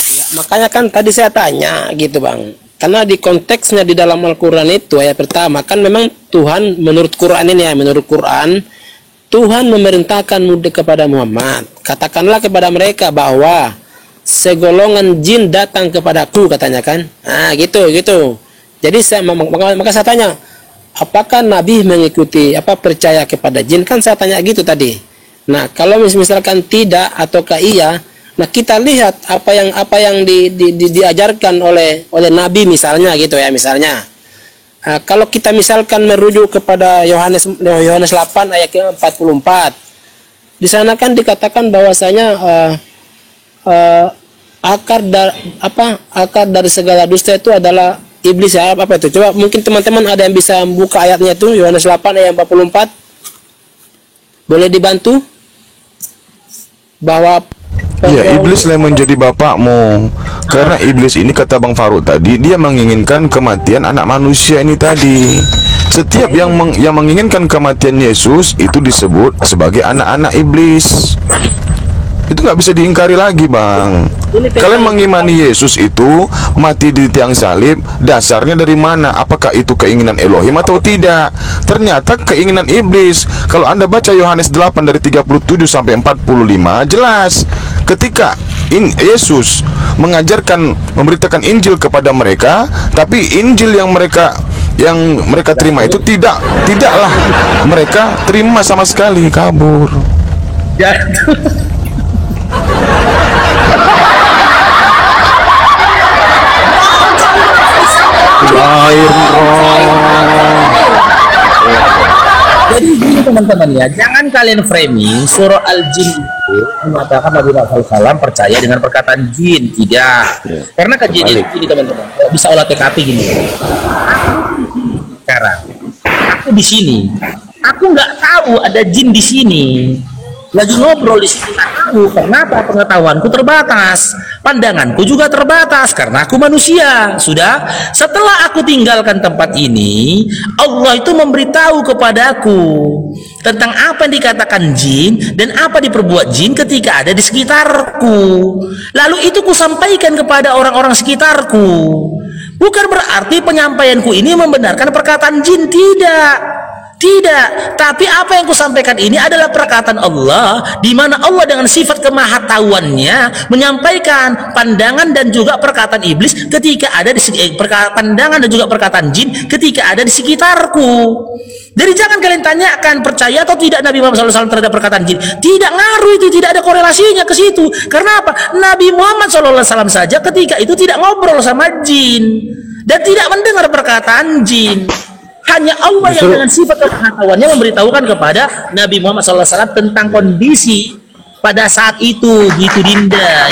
Ya, makanya kan tadi saya tanya gitu Bang, karena di konteksnya di dalam Al-Quran itu ayat pertama kan memang Tuhan menurut Quran ini ya, menurut Quran Tuhan memerintahkan kepada Muhammad, katakanlah kepada mereka bahwa segolongan jin datang kepadaku, katanya kan. Nah, gitu. Jadi maka saya tanya, apakah Nabi mengikuti percaya kepada jin? Kan saya tanya gitu tadi. Nah, kalau misalkan tidak ataukah iya, nah kita lihat apa yang diajarkan oleh Nabi misalnya gitu ya, misalnya. Kalau kita misalkan merujuk kepada Yohanes 8 ayat ke-44, di sana kan dikatakan bahwasanya akar dari segala dusta itu adalah iblis ya. Apa itu? Coba mungkin teman-teman ada yang bisa buka ayatnya itu, Yohanes 8 ayat 44. Boleh dibantu? Bahwa ya, iblislah yang menjadi bapakmu. Karena iblis ini, kata Bang Faruk tadi, dia menginginkan kematian anak manusia ini tadi. Setiap yang menginginkan kematian Yesus itu disebut sebagai anak-anak iblis. Itu nggak bisa diingkari lagi Bang. Kalian mengimani Yesus itu mati di tiang salib, dasarnya dari mana? Apakah itu keinginan Elohim atau tidak? Ternyata keinginan iblis. Kalau Anda baca Yohanes 8 dari 37 sampai 45, jelas ketika Yesus mengajarkan, memberitakan Injil kepada mereka, tapi Injil yang mereka terima itu tidaklah mereka terima sama sekali, kabur. teman-teman ya, jangan kalian framing surah Al-Jin itu mengatakan Nabi Muhammad SAW percaya dengan perkataan jin. Tidak. Karena kejadian ini teman-teman bisa olah TKP gini. Sekarang aku di sini, aku nggak tahu ada jin di sini. Lagi ngobrol di sini nggak tahu. Kenapa? Pengetahuanku terbatas, pandanganku juga terbatas karena aku manusia. Sudah. Setelah aku tinggalkan tempat ini, Allah itu memberitahu kepadaku tentang apa yang dikatakan jin dan apa diperbuat jin ketika ada di sekitarku. Lalu itu kusampaikan kepada orang-orang sekitarku. Bukan berarti penyampaianku ini membenarkan perkataan jin, tidak. Tidak, tapi apa yang kusampaikan ini adalah perkataan Allah, di mana Allah dengan sifat kemahatauannya menyampaikan pandangan dan juga perkataan iblis ketika ada di pandangan dan juga perkataan jin ketika ada di sekitarku. Jadi jangan kalian tanyakan percaya atau tidak Nabi Muhammad SAW terhadap perkataan jin. Tidak ngaruh itu, tidak ada korelasinya ke situ. Karena apa? Nabi Muhammad SAW saja ketika itu tidak ngobrol sama jin dan tidak mendengar perkataan jin. Hanya Allah yang dengan sifat kemahatauannya memberitahukan kepada Nabi Muhammad SAW tentang kondisi pada saat itu, gitu Dinda.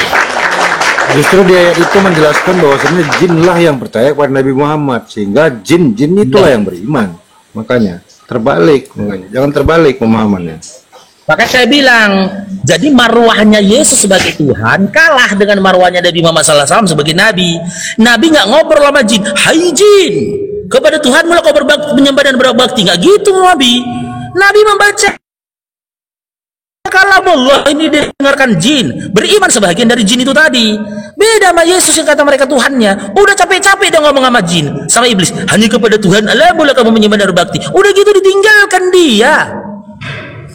Justru di ayat itu menjelaskan bahwasanya jinlah yang percaya kepada Nabi Muhammad, sehingga jin itulah yang beriman. Makanya terbalik, jangan terbalik pemahamannya. Makanya saya bilang, jadi marwahnya Yesus sebagai Tuhan kalah dengan marwahnya Nabi Muhammad SAW sebagai Nabi. Nabi nggak ngobrol sama jin, hai jin, kepada Tuhan mulai kau menyembah dan berbakti. Nggak gitu Nabi. Nabi membaca kalam Allah, ini didengarkan jin, beriman sebagian dari jin itu tadi. Beda sama Yesus yang kata mereka Tuhannya. Udah capek-capek dia ngomong sama jin, sama iblis, hanya kepada Tuhan Allah boleh kamu menyembah dan berbakti. Udah gitu ditinggalkan dia.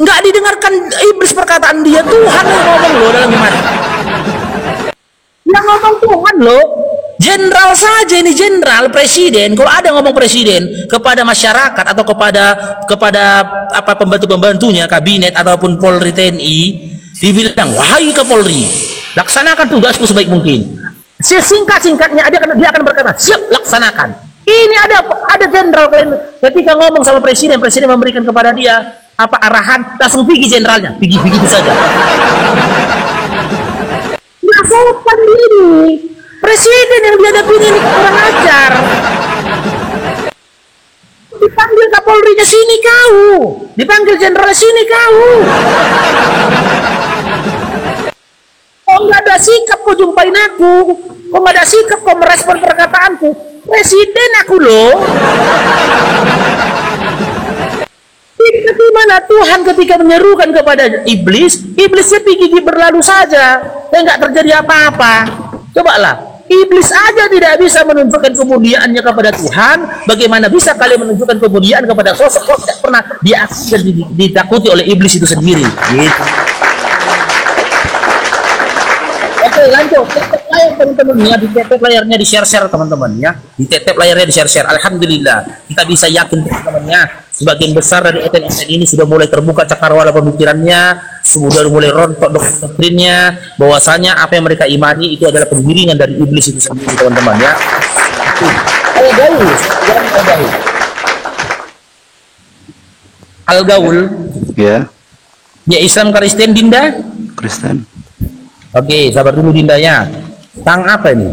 Nggak didengarkan iblis perkataan dia. Tuhan yang ngomong loh dalam iman. Yang ngomong Tuhan loh. Jenderal saja ini, jenderal, presiden. Kalau ada ngomong presiden kepada masyarakat atau kepada apa pembantu-pembantunya, kabinet ataupun Polri TNI, dibilang wahai Kapolri, laksanakan tugasku sebaik mungkin. Sesingkat-singkatnya dia akan berkata siap, laksanakan. Ini ada jenderal ketika ngomong sama presiden memberikan kepada dia apa arahan, langsung pergi jenderalnya, pergi begitu saja. Nggak sopan ini. Presiden yang dihadapi ini kurang ajar. Dipanggil Kapolrinya sini kau, dipanggil jenderalnya sini kau. Kok nggak ada sikap kau jumpain aku, kok nggak ada sikap kau merespon perkataanku. Presiden aku loh. Tapi mana Tuhan ketika menyerukan kepada iblisnya pergi berlalu saja, dan nggak terjadi apa-apa. Cobalah. Iblis aja tidak bisa menunjukkan kemuliaannya kepada Tuhan. Bagaimana bisa kalian menunjukkan kemuliaan kepada sosok yang tidak pernah diakui dan ditakuti oleh iblis itu sendiri? Gitu. Oke, lanjut. Tetep layar teman-teman ya, ditetep layarnya di share teman-teman ya. Ditetep layarnya di share. Alhamdulillah, kita bisa yakin teman-teman ya. Sebagian besar dari eten-eten ini sudah mulai terbuka cakrawala pemikirannya, sudah mulai rontok doktrinnya, bahwasanya apa yang mereka imani itu adalah penggiringan dari iblis itu sendiri teman-teman ya. Al-Gaul. Ya. Ya, Islam Kristen Dinda? Kristen. Oke, sabar dulu Dindanya. Tang apa ini?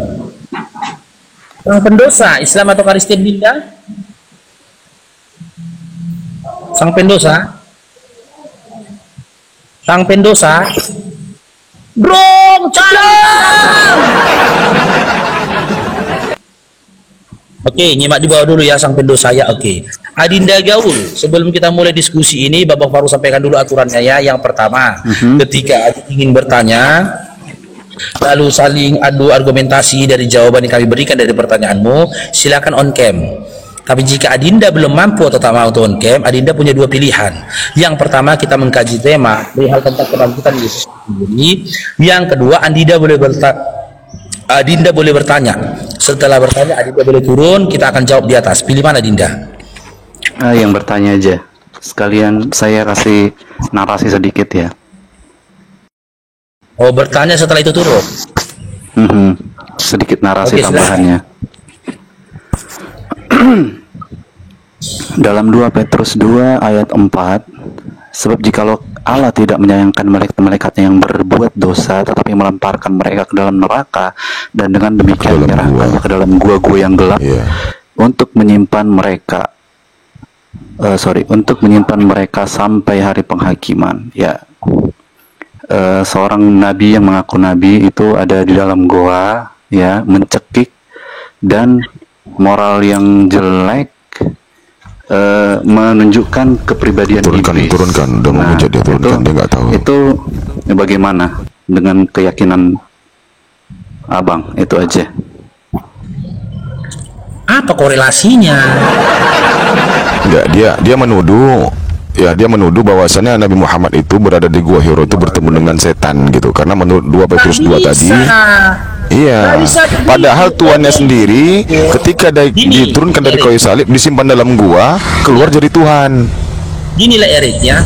Tang pendosa, Islam atau Kristen Dinda? Sang pendosa, Brong, calang. Oke, nyimak di bawah dulu ya sang pendosa ya. Oke, Adinda Gaul. Sebelum kita mulai diskusi ini, Babang Faru sampaikan dulu aturannya ya. Yang pertama, ketika ingin bertanya, lalu saling adu argumentasi dari jawaban yang kami berikan dari pertanyaanmu, silakan on cam. Tapi jika Adinda belum mampu atau tak mau on cam, Adinda punya dua pilihan. Yang pertama, kita mengkaji tema perihal tentang kebangkitan Yesus sendiri. Yang kedua, Adinda boleh bertanya. Setelah bertanya, Adinda boleh turun, kita akan jawab di atas. Pilih mana, Adinda? Yang bertanya aja. Sekalian saya kasih narasi sedikit ya. Oh, bertanya setelah itu turun? Sedikit narasi tambahannya. Dalam 2 Petrus 2 ayat 4 Sebab jikalau Allah tidak menyayangkan malaikat-malaikatnya yang berbuat dosa, tetapi melemparkan mereka ke dalam neraka, dan dengan demikian menyerahkannya ke dalam gua-gua yang gelap, untuk menyimpan mereka, untuk menyimpan mereka sampai hari penghakiman. Ya, seorang nabi yang mengaku nabi itu ada di dalam goa, ya, mencekik, dan moral yang jelek, menunjukkan kepribadian iblis. Turunkan, udah memuja dia, turunkan, dia nggak tahu. Itu bagaimana dengan keyakinan abang? Itu aja. Apa korelasinya? Enggak, dia menuduh, ya, dia menuduh bahwasannya Nabi Muhammad itu berada di Gua Hiro itu bertemu dengan setan gitu, karena menurut 2 Petrus 2 tadi. Iya, padahal Tuhannya sendiri ketika diturunkan dari kayu salib, disimpan dalam gua, keluar jadi Tuhan. Ginilah Erik ya.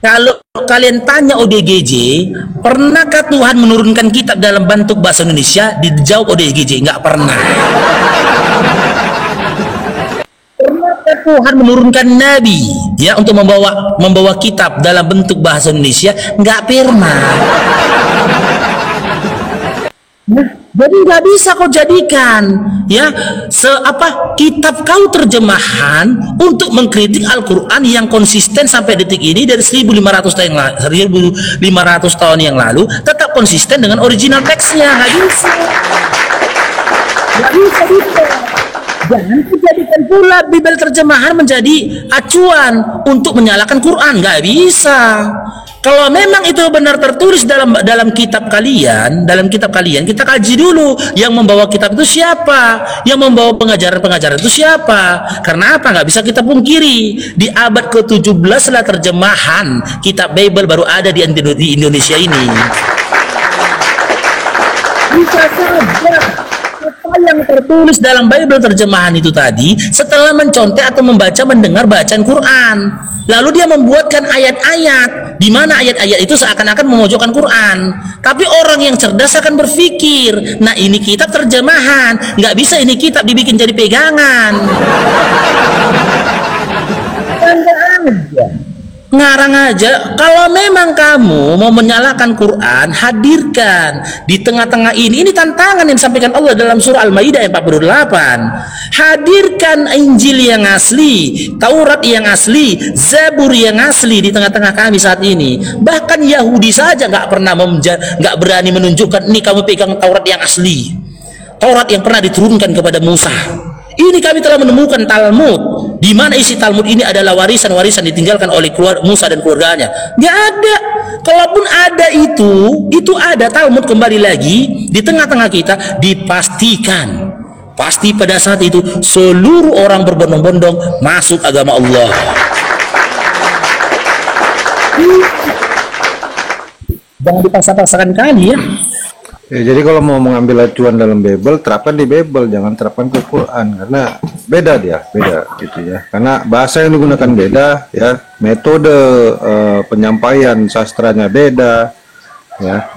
Kalau kalian tanya ODGJ, pernahkah Tuhan menurunkan kitab dalam bentuk bahasa Indonesia? Dijawab ODGJ, nggak pernah. Pernahkah Tuhan menurunkan Nabi, ya, untuk membawa kitab dalam bentuk bahasa Indonesia? Nggak pernah. Nah, jadi nggak bisa kau jadikan, ya, kitab kau terjemahan untuk mengkritik Al-Quran yang konsisten sampai detik ini dari 1500 tahun yang lalu, tetap konsisten dengan original teksnya. Nggak bisa. Nggak bisa. Jangan dijadikan pula Bible terjemahan menjadi acuan untuk menyalahkan Quran. Nggak bisa. Kalau memang itu benar tertulis dalam kitab kalian, kita kaji dulu yang membawa kitab itu siapa, yang membawa pengajaran itu siapa. Karena apa? Nggak bisa kita pungkiri, di abad ke-17 lah terjemahan kitab Bible baru ada di Indonesia ini. Bisa saja apa yang tertulis dalam Bible terjemahan itu tadi setelah mencontek atau mendengar bacaan Quran, lalu dia membuatkan ayat-ayat di mana ayat-ayat itu seakan-akan memojokkan Quran. Tapi orang yang cerdas akan berpikir, nah ini kitab terjemahan, nggak bisa ini kitab dibikin jadi pegangan. Ngarang aja. Kalau memang kamu mau menyalahkan Quran, hadirkan di tengah-tengah ini tantangan yang disampaikan Allah dalam surah Al-Maidah 48. Hadirkan Injil yang asli, Taurat yang asli, Zabur yang asli di tengah-tengah kami saat ini. Bahkan Yahudi saja nggak berani menunjukkan, ini kamu pegang Taurat yang asli, Taurat yang pernah diturunkan kepada Musa. Ini kami telah menemukan Talmud, di mana isi Talmud ini adalah warisan-warisan ditinggalkan oleh Musa dan keluarganya. Nggak ada. Kalaupun ada itu ada Talmud kembali lagi di tengah-tengah kita, dipastikan pasti pada saat itu seluruh orang berbondong-bondong masuk agama Allah. Jangan dipaksa-paksakan kali ya. Ya, jadi kalau mau mengambil acuan dalam Bible, terapkan di Bible, jangan terapkan ke Quran, karena beda gitu ya. Karena bahasa yang digunakan beda, ya, metode penyampaian sastranya beda, ya.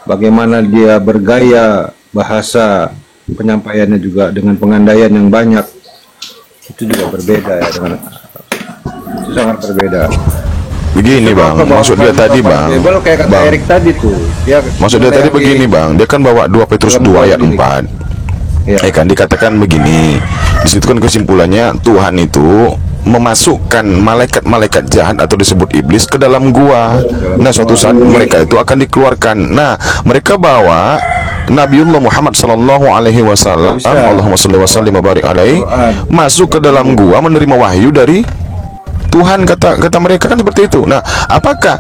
Bagaimana dia bergaya bahasa penyampaiannya juga dengan pengandaian yang banyak, itu juga berbeda ya, itu sangat berbeda. Begini bang, maksud dia tadi bang, kayak kata Erik tadi tuh, ya, maksud dia tadi begini bang, dia kan bawa 2 Petrus 2 ayat 4, ya kan, dikatakan begini, di situ kan kesimpulannya Tuhan itu memasukkan malaikat-malaikat jahat atau disebut iblis ke dalam gua. Nah suatu saat mereka itu akan dikeluarkan. Nah mereka bawa Nabiullah Muhammad sallallahu alaihi wasallam, Allahumma shalli wa sallim wa barik alaihi, masuk ke dalam gua menerima wahyu dari Tuhan, kata mereka kan seperti itu. Nah, apakah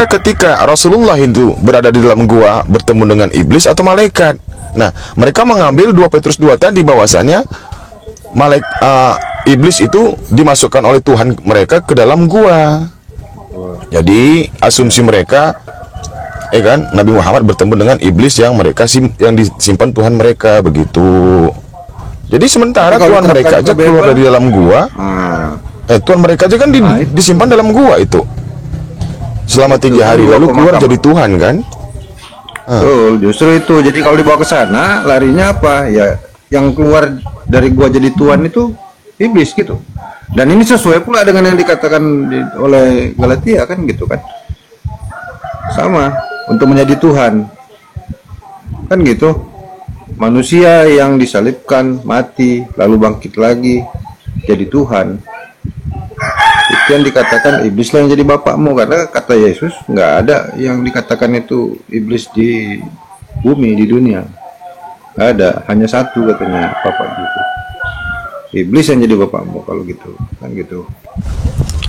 ketika Rasulullah itu berada di dalam gua bertemu dengan iblis atau malaikat? Nah, mereka mengambil 2 Petrus 2 tadi bahwasanya iblis itu dimasukkan oleh Tuhan mereka ke dalam gua. Jadi asumsi mereka, kan, Nabi Muhammad bertemu dengan iblis yang disimpan Tuhan mereka, begitu. Jadi sementara Tuhan mereka aja keluar dari dalam gua. Tuhan mereka aja kan disimpan dalam gua itu selama 3 hari, lalu keluar jadi Tuhan kan. Justru itu. Jadi kalau dibawa ke sana, larinya apa? Ya, yang keluar dari gua jadi Tuhan itu iblis gitu. Dan ini sesuai pula dengan yang dikatakan oleh Galatia kan gitu kan. Sama, untuk menjadi Tuhan. Kan gitu. Manusia yang disalibkan, mati, lalu bangkit lagi jadi Tuhan. Itu yang dikatakan iblislah yang jadi bapakmu, karena kata Yesus nggak ada yang dikatakan itu iblis di bumi, di dunia. Nggak ada, hanya satu katanya bapak gitu. Iblis yang jadi bapakmu kalau gitu, kan gitu.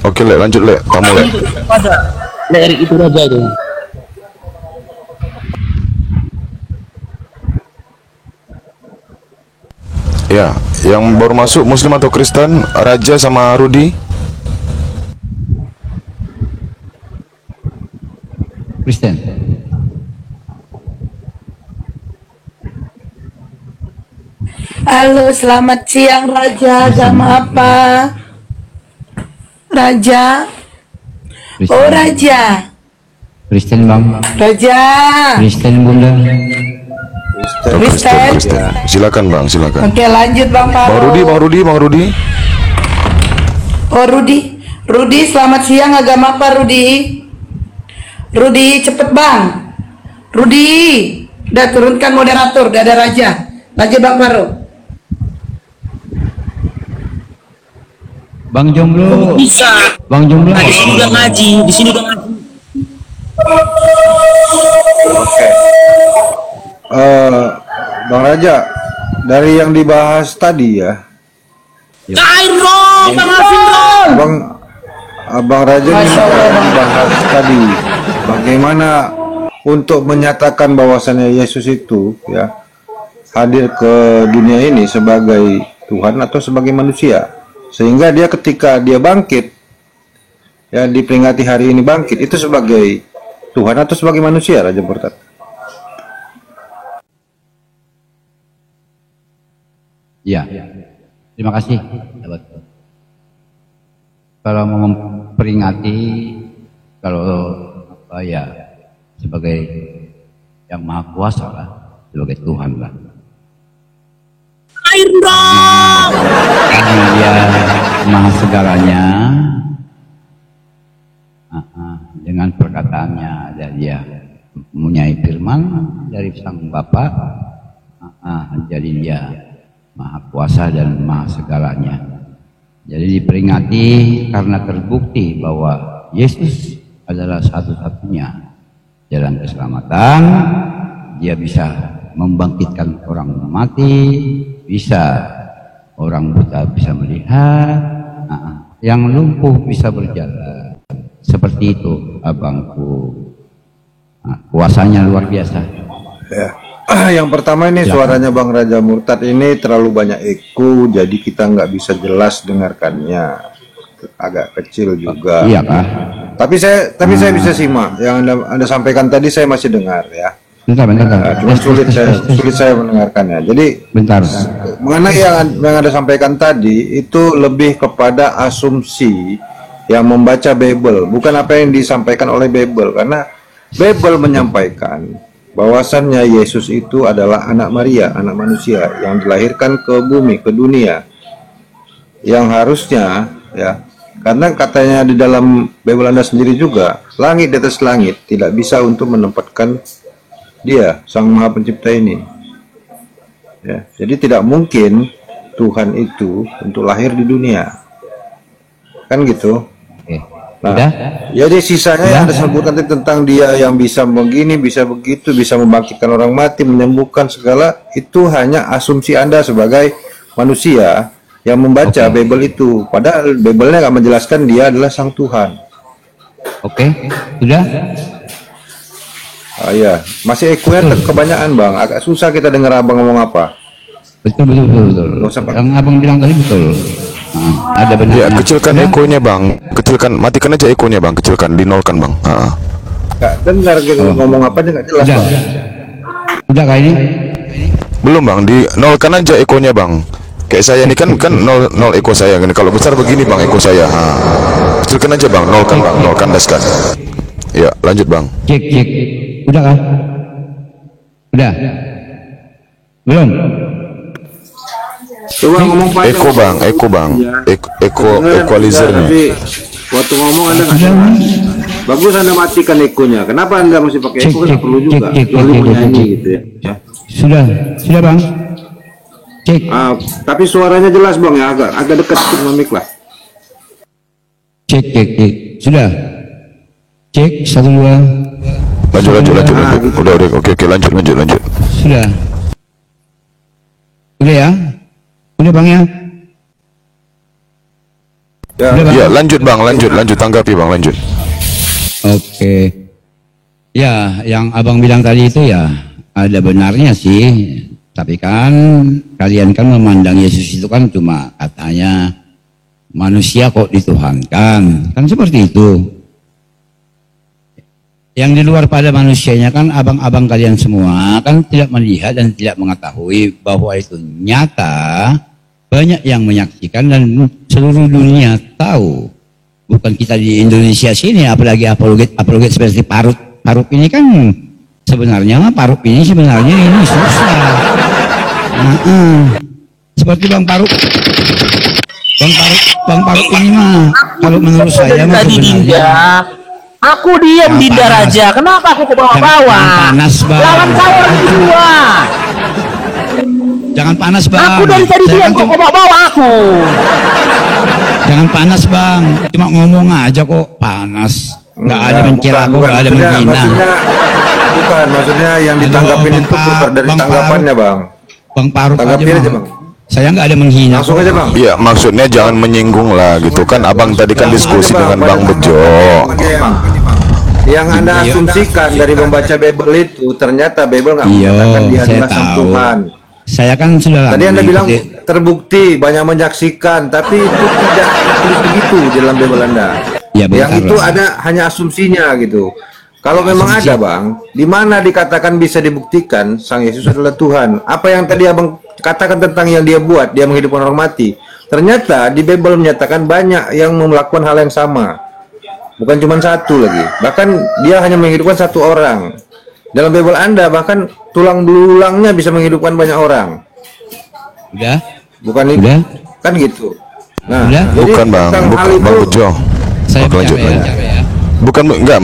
Oke, Lek, lanjut, Lek. Kamu, Lek. Lek Erik itu raja itu. Ya, yang baru masuk Muslim atau Kristen, Raja sama Rudi. Kristen. Halo, selamat siang Raja. Agama apa? Raja. Kristen. Oh, Raja. Kristen, Bang. Raja. Kristen, Bunda. Kristen. Ya. Silakan, Bang, silakan. Oke, lanjut Bang Paro. Bang Rudi. Oh, Rudi, selamat siang. Agama apa, Rudi? Rudi, cepet Bang. Rudi, udah turunkan moderator, udah ada Raja. Lanjut Bang Paro. Bang Jomblo. Bisa. Bang Jomblo. Di sini udah ngaji. Oke. Bang Raja, dari yang dibahas tadi ya. Cair dong, Bang Alvin dong. Bang Raja ini membahas tadi bagaimana untuk menyatakan bahwasannya Yesus itu ya hadir ke dunia ini sebagai Tuhan atau sebagai manusia, sehingga dia ketika dia bangkit ya diperingati hari ini bangkit itu sebagai Tuhan atau sebagai manusia, Raja Murtad. Ya, terima kasih. Kalau mau memperingati, kalau apa ya, sebagai yang maha kuasa lah, sebagai Tuhan lah. Cair dong. Karena dia maha segalanya, dengan perkataannya dan dia mempunyai firman dari Sang Bapa, jadi dia maha kuasa dan maha segalanya. Jadi diperingati karena terbukti bahwa Yesus adalah satu-satunya jalan keselamatan. Dia bisa membangkitkan orang mati, bisa orang buta bisa melihat, yang lumpuh bisa berjalan. Seperti itu abangku. Kuasanya luar biasa. Ya. Yang pertama ini suaranya Bang Raja Murtad ini terlalu banyak eko, jadi kita nggak bisa jelas dengarkannya, agak kecil juga. Iya Pak. Tapi saya bisa simak yang anda sampaikan tadi, saya masih dengar ya. Bentar. Cuma sulit saya mendengarkannya. Jadi bentar. mengenai yang anda sampaikan tadi itu lebih kepada asumsi yang membaca Bible, bukan apa yang disampaikan oleh Bible, karena Bible menyampaikan bahwasannya Yesus itu adalah anak Maria, anak manusia yang dilahirkan ke bumi, ke dunia, yang harusnya ya, karena katanya di dalam Bible Anda sendiri juga, langit di atas langit tidak bisa untuk menempatkan dia, Sang Maha Pencipta ini ya. Jadi tidak mungkin Tuhan itu untuk lahir di dunia, kan gitu. Nah, jadi sisanya yang Anda sebutkan tentang dia yang bisa begini, bisa begitu, bisa membangkitkan orang mati, menyembuhkan segala, itu hanya asumsi Anda sebagai manusia yang membaca Bible itu. Padahal Bible-nya nggak menjelaskan dia adalah Sang Tuhan. Sudah? Iya, masih ekunya kebanyakan Bang, agak susah kita dengar Abang ngomong apa. Betul. Yang Abang bilang tadi betul. Ada benar. Ya, kecilkan ekonya Bang, matikan aja ekonya Bang, kecilkan, dinolkan Bang. Nggak dengar gitu ngomong apa aja nggak jelas Bang. Udah kayak ini? Belum Bang, dinolkan aja ekonya Bang. Kayak saya ini kan nol eko saya. Kalau besar begini Bang eko saya. Kecilkan aja Bang, nolkan Bang, nolkan daskan. Ya, lanjut Bang. Cek. Udah kan? Udah? Belum? Coba ngomong panjang. Equalizernya. Tapi waktu ngomong Anda nggak bagus, Anda matikan ekonya. Kenapa Anda masih pakai eko? Kan perlu juga. Kecuali menyanyi gitu ya. Sudah bang. Cek. Tapi suaranya jelas bang ya, agak dekat sama mic lah. Cek. Sudah. Cek 1 2. Lanjut. Udah. Oke, lanjut. Sudah. Udah ya. Udah bang ya. Ya, lanjut bang, lanjut tanggapi bang, lanjut. Oke. Ya, yang abang bilang tadi itu ya ada benarnya sih. Tapi kan kalian kan memandang Yesus itu kan cuma katanya manusia kok dituhankan. Kan seperti itu. Yang di luar pada manusianya kan abang-abang kalian semua kan tidak melihat dan tidak mengetahui bahwa itu nyata. Banyak yang menyaksikan dan seluruh dunia tahu. Bukan kita di Indonesia sini, apalagi apologet seperti Paruk ini kan sebenarnya Paruk ini susah. Seperti Bang Paruk ini mah kalau menurut saya mah sebenarnya. Aku diam di Raja. Kenapa aku ke bawah-bawah? Lawan saya orang kedua. Jangan panas bang. Aku dari tadi diam kok bawa aku. Jangan panas bang. Cuma ngomong aja kok panas. Nggak ada mencela aku, nggak ada menghina. Maksudnya yang ditanggapin itu dari tanggapannya bang. Bang Paruk aja bang. Saya nggak ada menghina. Langsung aja bang. Iya, maksudnya jangan menyinggung lah gitu kan. Abang tadi kan diskusi dengan Bang Bejo. Yang Anda asumsikan dari membaca Bible itu ternyata Bible nggak mengatakan dia adalah sang Tuhan. Saya kan sudah tadi Anda bilang terbukti banyak menyaksikan, tapi itu tidak begitu di dalam Bible Anda. Ya, yang itu ada hanya asumsinya gitu. Kalau memang ada bang, di mana dikatakan bisa dibuktikan Sang Yesus adalah Tuhan? Apa yang tadi abang katakan tentang yang dia buat, dia menghidupkan orang mati. Ternyata di Bible menyatakan banyak yang melakukan hal yang sama. Bukan cuma satu lagi. Bahkan dia hanya menghidupkan satu orang. Dalam Bible Anda bahkan tulang belulangnya bisa menghidupkan banyak orang. Udah? Bukan itu? Kan gitu. Nah, udah? Bukan bang, bukan Bang Bejo. Saya lanjut. Bukan, enggak,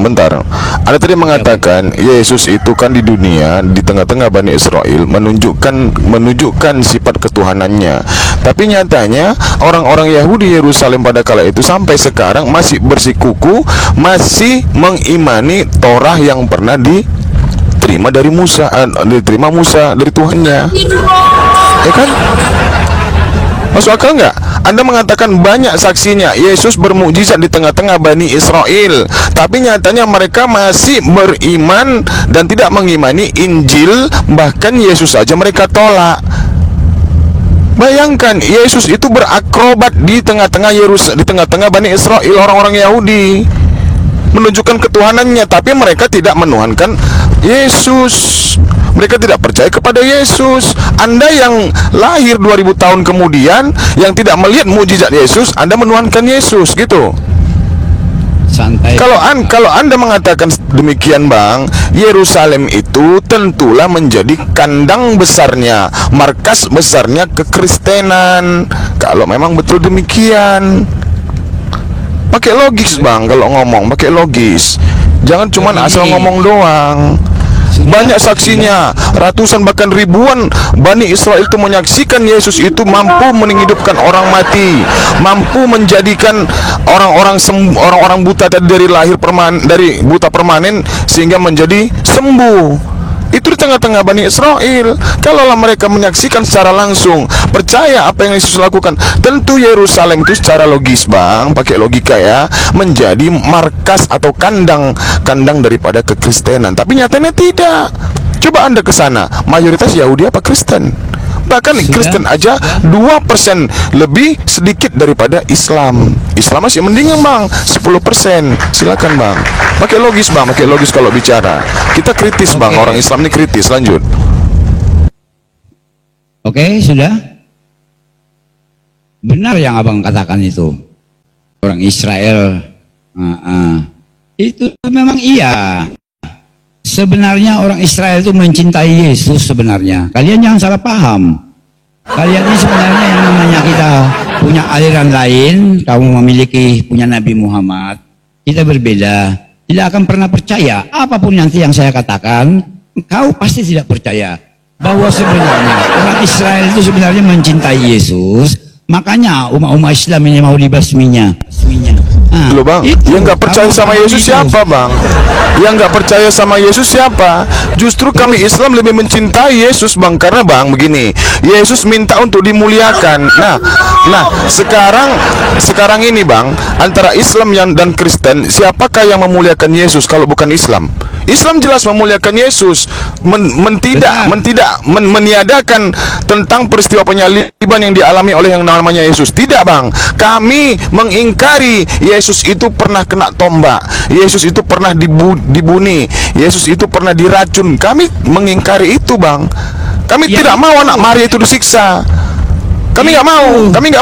bentar. Ada tadi mengatakan Yesus itu kan di dunia, di tengah-tengah Bani Israel menunjukkan sifat ketuhanannya. Tapi nyatanya orang-orang Yahudi Yerusalem pada kala itu sampai sekarang masih bersikuku, masih mengimani Torah yang pernah diterima dari Musa, dari Tuhannya. Ya kan? Masuk akal nggak? Anda mengatakan banyak saksinya Yesus bermukjizat di tengah-tengah Bani Israel, tapi nyatanya mereka masih beriman dan tidak mengimani Injil. Bahkan Yesus saja mereka tolak. Bayangkan Yesus itu berakrobat di tengah-tengah di tengah-tengah Bani Israel, orang-orang Yahudi, menunjukkan ketuhanannya, tapi mereka tidak menuhankan Yesus. Mereka tidak percaya kepada Yesus. Anda yang lahir 2000 tahun kemudian, yang tidak melihat mukjizat Yesus, Anda menuhankan Yesus gitu. Santai. Kalau Anda mengatakan demikian bang, Yerusalem itu tentulah menjadi kandang besarnya, markas besarnya kekristenan. Kalau memang betul demikian, pakai logis bang. Kalau ngomong pakai logis, jangan cuman asal ngomong doang. Banyak saksinya, ratusan bahkan ribuan Bani Israel itu menyaksikan Yesus itu mampu menghidupkan orang mati, mampu menjadikan orang-orang buta dari dari buta permanen sehingga menjadi sembuh. Itu di tengah-tengah Bani Israel. Kalaulah mereka menyaksikan secara langsung, percaya apa yang Yesus lakukan, tentu Yerusalem itu secara logis bang, pakai logika ya, menjadi markas atau kandang daripada kekristenan. Tapi nyatanya tidak. Coba Anda ke sana, mayoritas Yahudi apa Kristen? Bahkan Kristen aja 2% lebih sedikit daripada Islam. Islam masih mendingan bang, 10%. Silakan bang. Pakai logis bang, pakai logis kalau bicara. Kita kritis bang, orang Islam ini kritis. Lanjut. Oke, sudah. Benar yang abang katakan itu. Orang Israel. Itu memang iya. Sebenarnya orang Israel itu mencintai Yesus sebenarnya. Kalian jangan salah paham. Kalian ini sebenarnya yang namanya kita punya aliran lain, kamu memiliki punya Nabi Muhammad, kita berbeda, tidak akan pernah percaya apapun nanti yang saya katakan, kau pasti tidak percaya bahwa sebenarnya orang Israel itu sebenarnya mencintai Yesus, makanya umat-umat Islam ini mau dibasminya. Loh bang, yang nggak percaya sama Yesus siapa bang? Yang nggak percaya sama Yesus siapa? Justru kami Islam lebih mencintai Yesus bang, karena bang begini, Yesus minta untuk dimuliakan. Nah sekarang ini bang, antara Islam dan Kristen, siapakah yang memuliakan Yesus kalau bukan Islam? Islam jelas memuliakan Yesus, meniadakan tentang peristiwa penyaliban yang dialami oleh yang namanya Yesus. Tidak bang, kami mengingkari Yesus itu pernah kena tombak, Yesus itu pernah dibuni, Yesus itu pernah diracun. Kami mengingkari itu bang. Kami tidak mau anak Maria itu disiksa. Kami nggak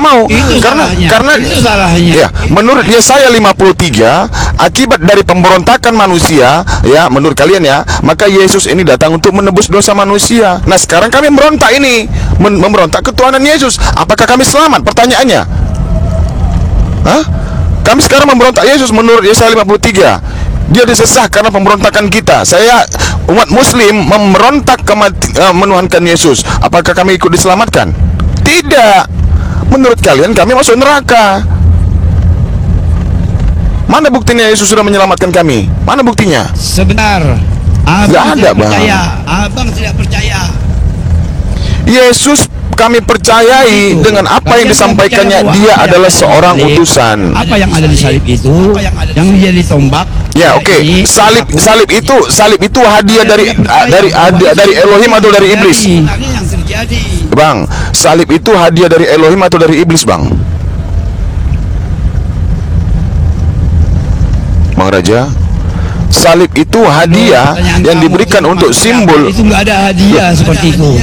mau, karena itu salahnya. Ya, menurut Yesaya 53, akibat dari pemberontakan manusia, ya, menurut kalian ya, maka Yesus ini datang untuk menebus dosa manusia. Nah, sekarang kami memberontak ini, memberontak ketuhanan Yesus. Apakah kami selamat? Pertanyaannya. Hah? Kami sekarang memberontak Yesus menurut Yesaya 53. Dia disesah karena pemberontakan kita. Saya umat Muslim memberontak menuhankan Yesus. Apakah kami ikut diselamatkan? Tidak. Menurut kalian kami masuk neraka. Mana buktinya Yesus sudah menyelamatkan kami? Mana buktinya? Sebentar. Abang tidak percaya. Abang tidak percaya. Yesus kami percayai dengan apa yang disampaikannya. Dia adalah seorang utusan. Apa yang ada di salib itu? Yang dia ditombak. Ya, oke. Salib itu hadiah dari Elohim atau dari iblis? Bang, salib itu hadiah dari Elohim atau dari iblis, Bang? Bang Raja, salib itu hadiah yang diberikan untuk simbol. Itu nggak ada hadiah seperti itu.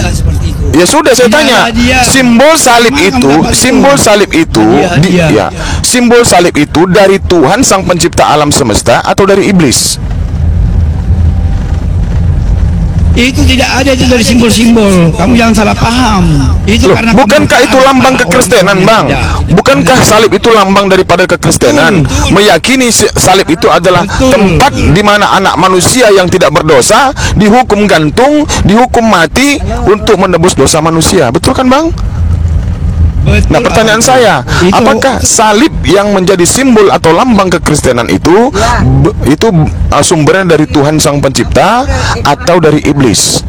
Ya sudah, saya tanya, simbol salib itu dari Tuhan Sang Pencipta alam semesta atau dari iblis? Itu tidak ada, itu dari simbol-simbol. Kamu jangan salah paham. Itu loh, karena bukankah itu lambang kekristenan, Bang? Bukankah salib itu lambang daripada kekristenan? Meyakini salib itu adalah tempat di mana anak manusia yang tidak berdosa dihukum gantung, dihukum mati untuk menebus dosa manusia. Betul kan, Bang? Nah, pertanyaan saya, apakah salib yang menjadi simbol atau lambang kekristenan itu sumbernya dari Tuhan Sang Pencipta atau dari iblis?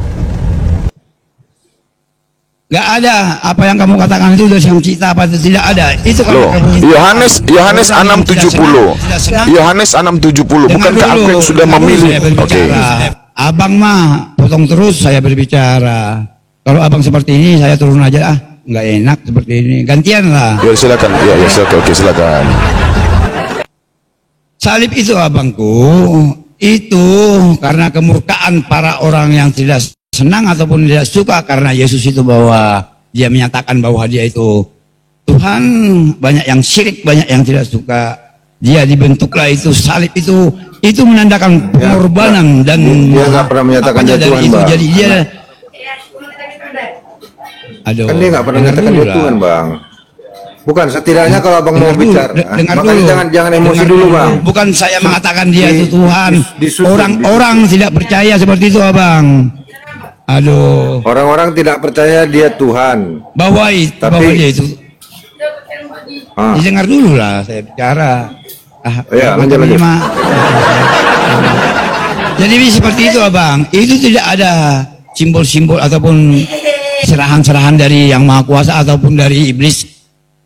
Gak ada. Apa yang kamu katakan itu dari Sang Pencipta apa itu tidak ada. Itu loh, Yohanes 6:70. Yohanes 6:70. Bukankah aku yang sudah memilih? Oke. Abang mah potong terus saya berbicara. Kalau abang seperti ini saya turun aja ah. Nggak enak seperti ini, gantian lah. Ya silakan, oke silakan. Salib itu abangku, itu karena kemurkaan para orang yang tidak senang ataupun tidak suka karena Yesus itu bahwa dia menyatakan bahwa dia itu Tuhan. Banyak yang syirik, banyak yang tidak suka. Dia dibentuklah itu salib itu menandakan pengorbanan dan dia nggak pernah menyatakan dia Tuhan, Bang. Jadi dia aduh, kan dia nggak pernah menyatakan dia Tuhan, Bang. Bukan, setidaknya kalau abang mau bicara, makanya jangan emosi dulu, Bang. Bukan saya mengatakan dia itu Tuhan. Orang-orang tidak percaya seperti itu, abang. Aduh. Orang-orang tidak percaya dia Tuhan. Bahwa dia itu. Didengar dulu lah saya bicara. Ya, lanjut. Jadi seperti itu, abang. Itu tidak ada simbol-simbol ataupun serahan-serahan dari yang maha kuasa ataupun dari iblis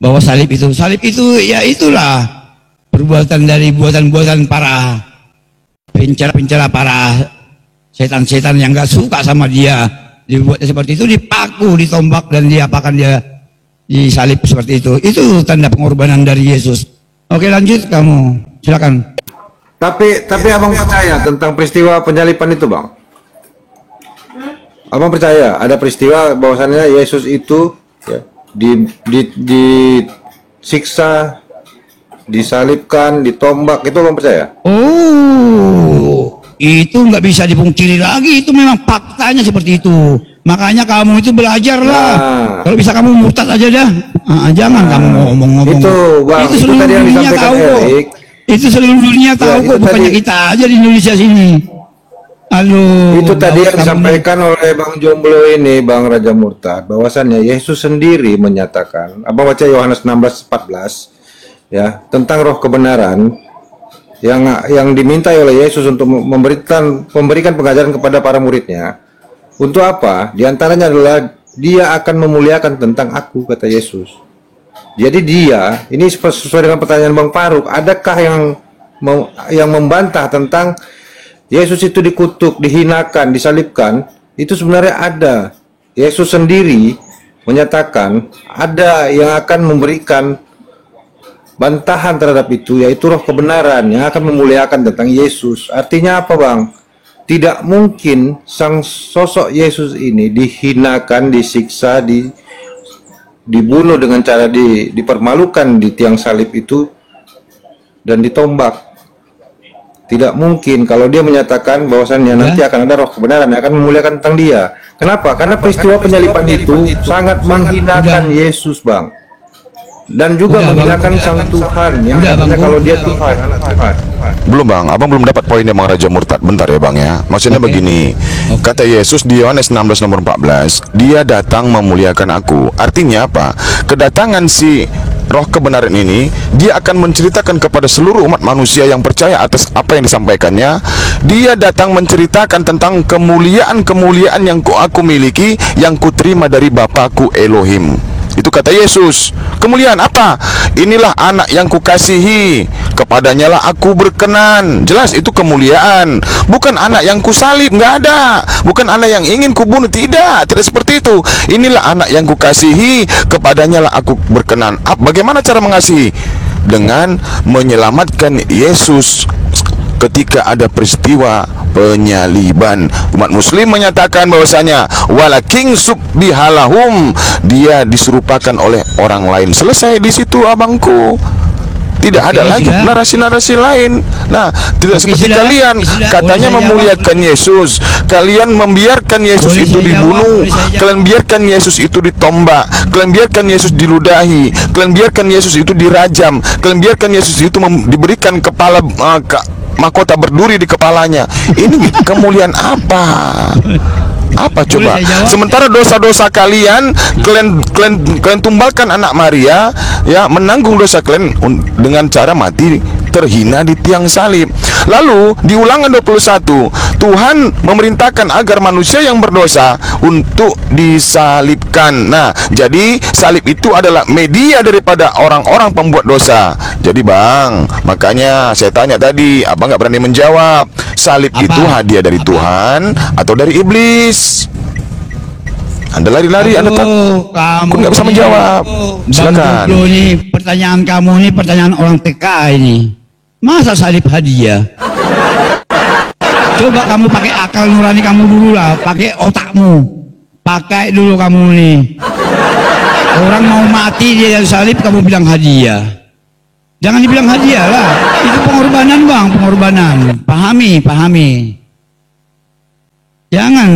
bahwa salib itu ya itulah perbuatan dari buatan-buatan para pencara-pencara, para setan-setan yang gak suka sama dia, dibuatnya seperti itu, dipaku, ditombak dan diapakan dia disalib seperti itu tanda pengorbanan dari Yesus. Oke, lanjut kamu, silakan. Tapi abang percaya tentang peristiwa penyaliban itu, Bang? Abang percaya ada peristiwa bahwasannya Yesus itu ya, disiksa, disalibkan, ditombak, itu abang percaya? Oh, Itu nggak bisa dipungkiri lagi, itu memang faktanya seperti itu. Makanya kamu itu belajarlah. Kalau bisa kamu murtad aja dah. Jangan kamu ngomong-ngomong. Itu, Bang, itu seluruh tadi yang dunia tahu kok. Itu seluruh dunia tahu kok, bukannya kita aja di Indonesia sini. Halo. Itu tadi yang disampaikan oleh Bang Jomblo ini, Bang Raja Murtad, bahwasannya Yesus sendiri menyatakan, Abang baca Yohanes 16:14 ya, tentang roh kebenaran yang diminta oleh Yesus untuk memberikan pengajaran kepada para muridnya. Untuk apa? Di antaranya adalah dia akan memuliakan tentang aku, kata Yesus. Jadi dia, ini sesuai dengan pertanyaan Bang Faruk, adakah yang membantah tentang Yesus itu dikutuk, dihinakan, disalibkan? Itu sebenarnya ada. Yesus sendiri menyatakan ada yang akan memberikan bantahan terhadap itu, yaitu roh kebenaran yang akan memuliakan tentang Yesus. Artinya apa, Bang? Tidak mungkin sang sosok Yesus ini dihinakan, disiksa, dibunuh dengan cara dipermalukan di tiang salib itu dan ditombak. Tidak mungkin kalau dia menyatakan bahwasannya nanti akan ada roh kebenaran yang akan memuliakan tentang dia. Kenapa? Karena peristiwa penyaliban itu sangat menghinakan Yesus, Bang. Dan juga menghinakan sang Tuhan yang katanya kalau dia Tuhan, anak Tuhan. Belum, Bang, Abang belum dapat poinnya Bang Raja Murtad. Bentar ya, Bang ya. Maksudnya begini, kata Yesus di Yohanes 16 nomor 14, dia datang memuliakan aku. Artinya apa? Kedatangan si roh kebenaran ini, dia akan menceritakan kepada seluruh umat manusia yang percaya atas apa yang disampaikannya. Dia datang menceritakan tentang kemuliaan-kemuliaan yang aku miliki, yang kuterima dari Bapakku Elohim. Itu kata Yesus. Kemuliaan apa? Inilah anak yang kukasihi, kepadanya lah aku berkenan. Jelas itu kemuliaan. Bukan anak yang kusalib, nggak ada. Bukan anak yang ingin kubunuh, tidak seperti itu. Inilah anak yang kukasihi, kepadanya lah aku berkenan. Bagaimana cara mengasihi? Dengan menyelamatkan Yesus ketika ada peristiwa penyaliban. Umat muslim menyatakan bahwasanya walakin subbihalahum, dia diserupakan oleh orang lain. Selesai di situ, abangku. Tidak ada lagi narasi-narasi lain. Nah, tidak seperti kalian katanya memuliakan Yesus, kalian membiarkan Yesus itu dibunuh, kalian biarkan Yesus itu ditombak, kalian biarkan Yesus diludahi, kalian biarkan Yesus itu dirajam, kalian biarkan Yesus itu diberikan kepala mahkota berduri di kepalanya. Ini kemuliaan apa? Apa coba? Sementara dosa-dosa kalian tumbalkan anak Maria, ya, menanggung dosa kalian dengan cara mati terhina di tiang salib. Lalu di Ulangan 21, Tuhan memerintahkan agar manusia yang berdosa untuk disalibkan. Nah, jadi salib itu adalah media daripada orang-orang pembuat dosa. Jadi, Bang, makanya saya tanya tadi, Abang nggak berani menjawab. Salib itu hadiah dari Tuhan atau dari iblis? Anda lari-lari, Anda nggak bisa menjawab. Silakan. Ini pertanyaan kamu, ini pertanyaan orang TK ini. Masa salib hadiah? Coba kamu pakai akal nurani kamu dulu lah, pakai otakmu, pakai dulu kamu nih. Orang mau mati dia salib, kamu bilang hadiah. Jangan dibilang hadiah lah, itu pengorbanan, Bang, pengorbanan. Pahami. Jangan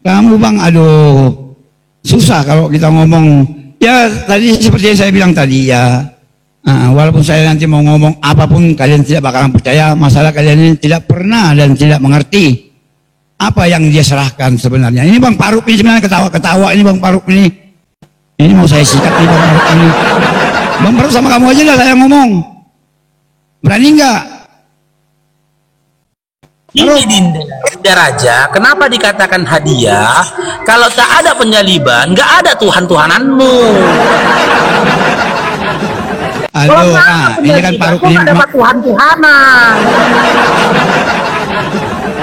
kamu, Bang, aduh, susah kalau kita ngomong. Ya tadi seperti yang saya bilang tadi ya. Walaupun saya nanti mau ngomong apapun, kalian tidak bakalan percaya. Masalah kalian ini tidak pernah dan tidak mengerti apa yang dia serahkan sebenarnya. Ini Bang Faruk ini sebenarnya ketawa-ketawa ini, Bang Faruk ini. Ini mau saya sikat nih, Bang Faruk ini. Bang Faruk, sama kamu aja lah saya ngomong. Berani nggak? Ini Dinda Raja, kenapa dikatakan hadiah? Kalau tak ada penyaliban, nggak ada Tuhan-Tuhananmu. Aduh, ini kan Faruk ini dapat Tuhan-Tuhanan.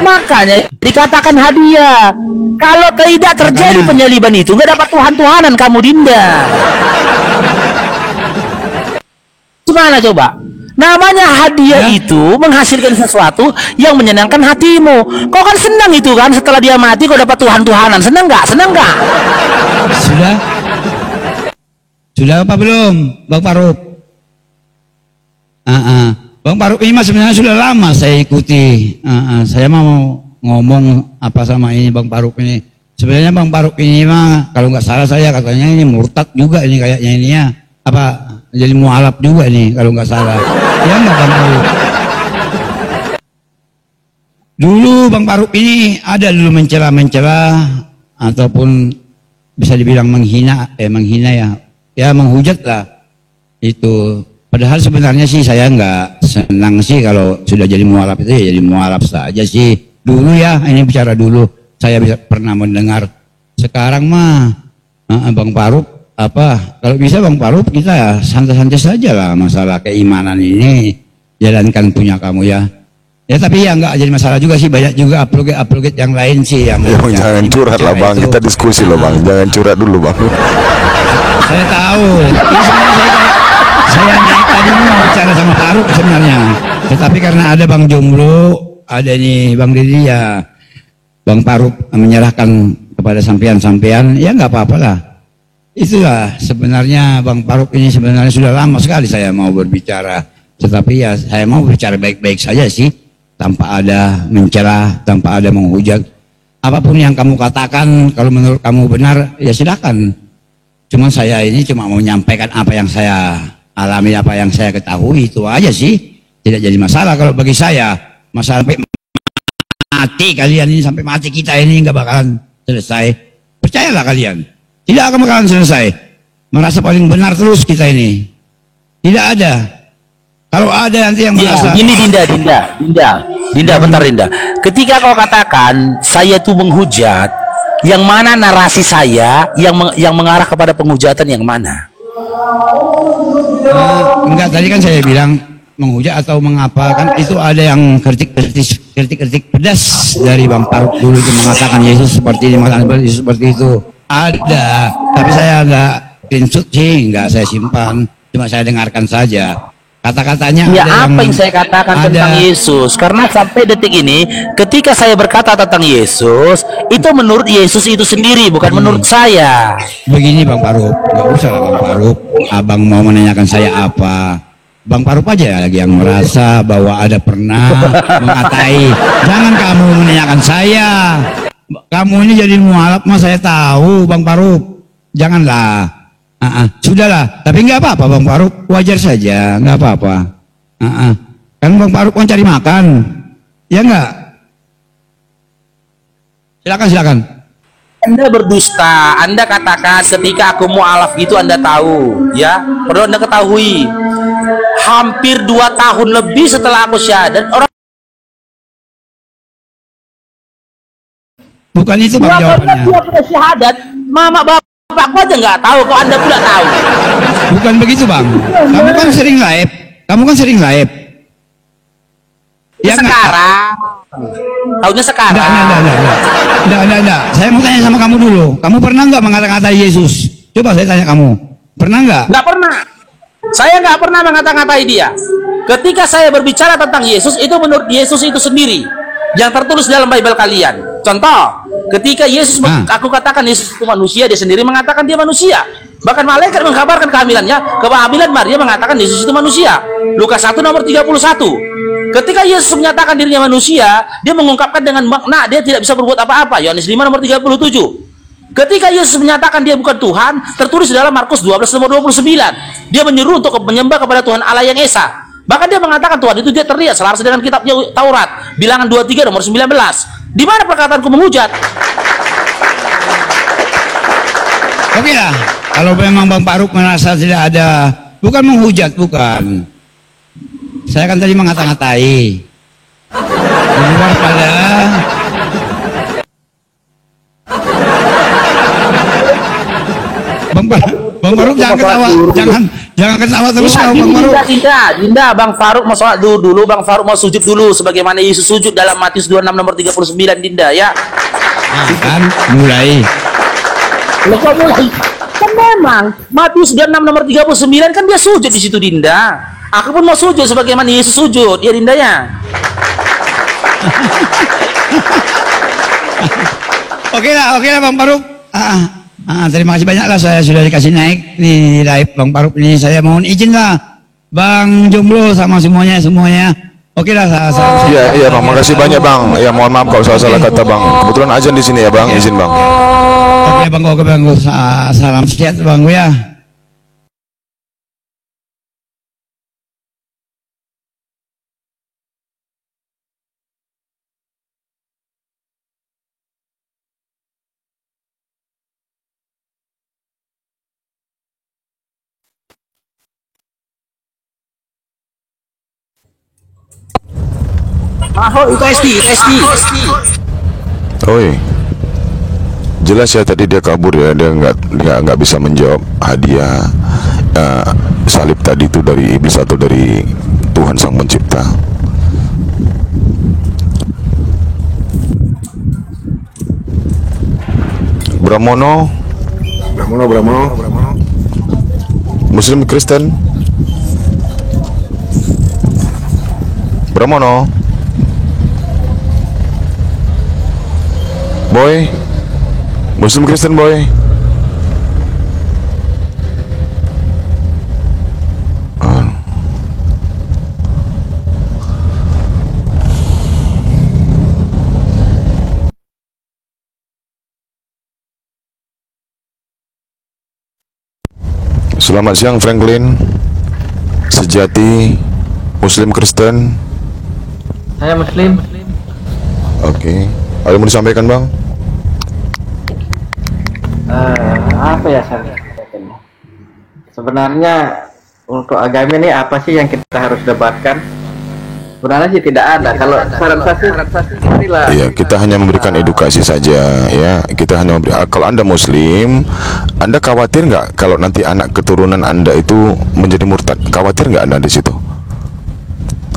Makanya dikatakan hadiah. Kalau tidak terjadi penyaliban itu, nggak dapat Tuhan-Tuhanan kamu, Dinda. Gimana coba? Namanya hadiah itu menghasilkan sesuatu yang menyenangkan hatimu. Kau kan senang itu kan, setelah dia mati kau dapat Tuhan-Tuhanan. Senang nggak? Senang nggak? Sudah apa belum, Bang Faruk? Bang Faruk ini mas sebenarnya sudah lama saya ikuti. Saya mau ngomong apa sama ini Bang Faruk ini. Sebenarnya Bang Faruk ini mah kalau nggak salah saya katanya ini murtad juga ini kayaknya ini ya. Apa jadi mualaf juga nih kalau nggak salah. Ya nggak Bang Faruk? Dulu Bang Faruk ini ada dulu mencela ataupun bisa dibilang menghina ya menghujat lah itu. Padahal sebenarnya sih saya nggak senang sih kalau sudah jadi mualaf itu ya jadi mualaf saja sih. Dulu ya, ini bicara dulu saya bisa pernah mendengar. Sekarang mah Bang Faruk kalau bisa Bang Faruk kita ya santai-santai saja lah masalah keimanan ini jalankan punya kamu ya. Ya tapi ya nggak jadi masalah juga sih, banyak juga upload yang lain sih yang jangan curhat lah Bang, itu. Kita diskusi loh Bang, jangan curhat dulu Bang. Saya tahu, saya naik tadi mau bicara sama Faruk sebenarnya, tetapi karena ada Bang Jomblo, ada nih Bang Didi ya, Bang Faruk menyerahkan kepada sampean ya nggak apa-apa lah. Itulah sebenarnya Bang Faruk ini sebenarnya sudah lama sekali saya mau berbicara, tetapi ya saya mau berbicara baik-baik saja sih, tanpa ada mencela, tanpa ada menghujat. Apapun yang kamu katakan, kalau menurut kamu benar, ya silakan. Cuman saya ini cuma mau menyampaikan apa yang saya alami, apa yang saya ketahui, itu aja sih. Tidak jadi masalah kalau bagi saya. Masalah sampai mati kalian ini, sampai mati kita ini nggak bakalan selesai. Percayalah kalian, tidak akan bakalan selesai. Merasa paling benar terus kita ini. Tidak ada. Kalau ada nanti yang merasa ini Dinda, bentar Dinda. Ketika kau katakan saya itu menghujat, yang mana narasi saya yang mengarah kepada penghujatan yang mana? Enggak, tadi kan saya bilang menghujat atau mengapa, kan itu ada yang kritik pedas dari Bang Faruk dulu itu mengatakan Yesus seperti ini, mengatakan Yesus seperti itu. Ada, tapi saya enggak screenshot sih, enggak saya simpan, cuma saya dengarkan saja. Kata-katanya ya apa yang saya katakan tentang Yesus, karena sampai detik ini ketika saya berkata tentang Yesus itu menurut Yesus itu sendiri, bukan menurut saya. Begini Bang Faruk, nggak usah lah Bang Faruk, abang mau menanyakan saya apa, Bang Faruk aja lagi yang merasa bahwa ada pernah mengatai. Jangan kamu menanyakan saya, kamu ini jadi mualaf mah saya tahu Bang Faruk, janganlah. Sudahlah, tapi nggak apa-apa Bang Faruk, wajar saja, nggak apa-apa. Kan Bang Faruk mau cari makan, ya nggak? Silakan. Anda berdusta, Anda katakan ketika aku mualaf itu Anda tahu, ya? Perlu Anda ketahui, hampir 2 tahun lebih setelah aku syahadat, orang bukan itu Bang jawabannya. Dia sudah syahadat, mama bapakku aja nggak tahu, kok Anda pula tahu. Bukan begitu Bang, kamu kan sering live. Ya sekarang, tahunya sekarang. Enggak. Saya mau tanya sama kamu dulu, kamu pernah nggak mengata-ngatai Yesus? Coba saya tanya kamu, pernah nggak? Nggak pernah. Saya nggak pernah mengata-ngatai dia. Ketika saya berbicara tentang Yesus, itu menurut Yesus itu sendiri yang tertulis dalam Bible kalian. Contoh, ketika Yesus aku katakan Yesus itu manusia, dia sendiri mengatakan dia manusia. Bahkan malaikat mengkabarkan kehamilannya, kehamilan Maria mengatakan Yesus itu manusia. Lukas 1 nomor 31. Ketika Yesus menyatakan dirinya manusia, dia mengungkapkan dengan makna dia tidak bisa berbuat apa-apa. Yohanes 5 nomor 37. Ketika Yesus menyatakan dia bukan Tuhan, tertulis dalam Markus 12 nomor 29. Dia menyuruh untuk menyembah kepada Tuhan Allah yang Esa. Bahkan dia mengatakan Tuhan itu dia terlihat selaras dengan kitabnya Taurat, Bilangan 23 nomor 19. Di mana perkataanku menghujat? Oke lah, kalau memang Bang Faruk merasa tidak ada, bukan menghujat, bukan. Saya kan tadi mengata-ngatai. Di luar pada Bang Faruk jangan ketawa, jangan ketawa terus ya, Bang Faruk. Dinda, Bang Faruk mau sholat dulu, Bang Faruk mau sujud dulu sebagaimana Yesus sujud dalam Matius 26 nomor 39, Dinda ya. Kan mulai. Loh, kok mulai? Kan memang Matius 26 nomor 39 kan dia sujud di situ, Dinda. Aku pun mau sujud sebagaimana Yesus sujud, ya Dinda ya. Oke lah Bang Faruk. Terima kasih banyak lah, saya sudah dikasih naik di live Bang Faruk ini. Saya mohon izin lah, Bang Jomblo sama semuanya. Oke lah, Iya bang, makasih banyak bang. Ya mohon maaf kalau salah kata bang. Kebetulan azan di sini ya bang, izin bang. Oke bang, salam sehat bang ya. Itu SD. Oi, jelas ya tadi dia kabur ya, dia nggak bisa menjawab hadiah salib tadi itu dari iblis atau dari Tuhan Sang Pencipta. Bramono. Muslim Kristen. Bramono. Boy, Muslim Kristen boy. Selamat siang Franklin. Sejati Muslim Kristen. Saya Muslim. Oke. Ada yang mau disampaikan bang? Apa ya saya sampaikan? Sebenarnya untuk agama ini apa sih yang kita harus debatkan? Sebenarnya sih tidak ada. Kalau saran saya inilah. Iya, kita hanya memberikan edukasi saja ya. Kita hanya memberi. Kalau Anda Muslim, Anda khawatir nggak kalau nanti anak keturunan Anda itu menjadi murtad? Khawatir nggak Anda di situ?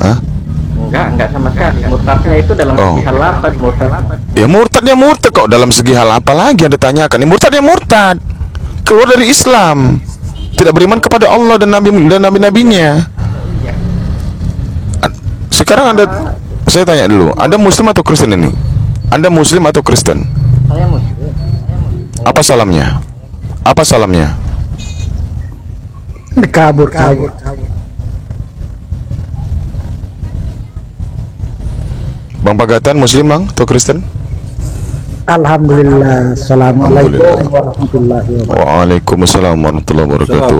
Hah? Enggak sama sekali. Murtadnya itu dalam segi hal apa? Ya murtadnya murtad kok, dalam segi hal apa lagi yang ditanyakan? Ini murtadnya murtad, keluar dari Islam, tidak beriman kepada Allah dan nabi-nabinya. Sekarang Anda, saya tanya dulu, Anda Muslim atau Kristen ini? Anda Muslim atau Kristen? Saya Muslim. Apa salamnya? Apa salamnya? Kabur. Bang Pagatan Muslim bang atau Kristen? Alhamdulillah. Assalamualaikum warahmatullahi wabarakatuh. Waalaikumsalam warahmatullahi wabarakatuh.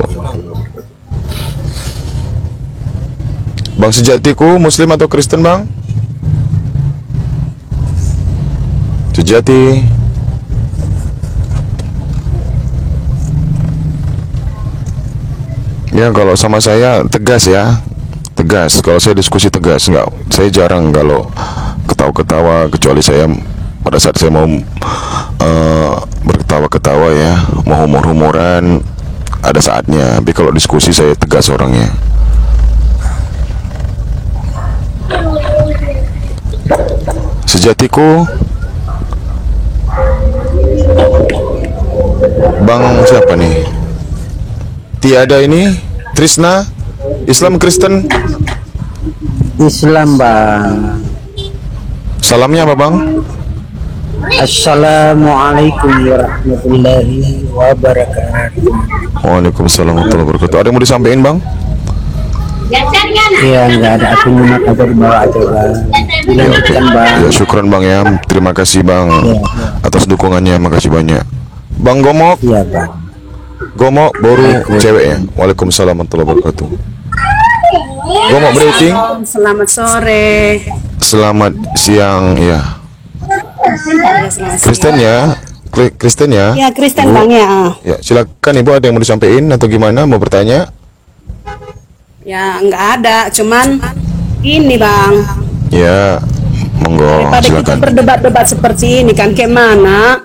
Bang Sejatiku Muslim atau Kristen bang? Sejati. Ya kalau sama saya tegas ya, tegas. Kalau saya diskusi tegas, nggak. Saya jarang kalau ketawa-ketawa, kecuali saya pada saat saya mau berketawa-ketawa ya, mau humor-humoran, ada saatnya. Tapi kalau diskusi saya tegas orangnya. Sejatiku Bang siapa nih? Tiada ini Trisna Islam Kristen? Islam bang. Salamnya apa bang? Assalamualaikum warahmatullahi wabarakatuh. Waalaikumsalam warahmatullahi wabarakatuh. Ada yang mau disampaikan bang? Iya nggak ada, aku cuma kabar bawa aja bang. Dilanjutkan bang. Ya syukran bang ya, terima kasih bang atas dukungannya, makasih banyak. Bang Gomok. Iya bang. Gomok baru ceweknya. Waalaikumsalam warahmatullahi wabarakatuh. Gomok breaking. Selamat sore. Selamat siang ya. Kristen ya, Kristen ya. Ya Kristen bang ya. Ya silakan ibu, ada yang mau disampaikan atau gimana, mau bertanya? Ya nggak ada, cuman ini bang. Ya monggo Daripada silakan. kita berdebat-debat seperti ini kan, kayak mana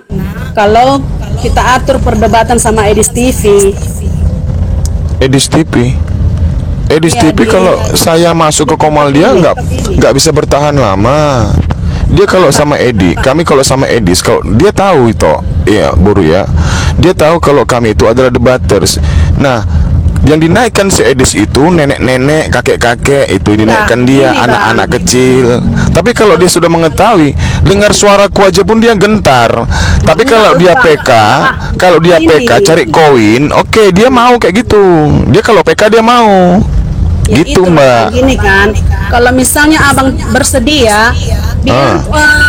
kalau kita atur perdebatan sama Edis TV. Edis TV. Edis Ya, TV kalau saya masuk ke Komal dia nggak bisa bertahan lama. Dia kalau sama Edi, kami kalau sama Edis, kalau dia tahu itu, iya Buru ya, dia tahu kalau kami itu adalah debaters. Nah, yang dinaikkan si Edis itu nenek-nenek, kakek-kakek, itu dinaikkan dia, anak-anak kecil. Tapi kalau dia sudah mengetahui, dengar suaraku aja pun dia gentar. Tapi kalau dia PK, cari koin, oke, dia mau kayak gitu. Dia kalau PK dia mau. Ya, gitu itu, Mbak. Gini kan, kalau misalnya abang bersedia, biar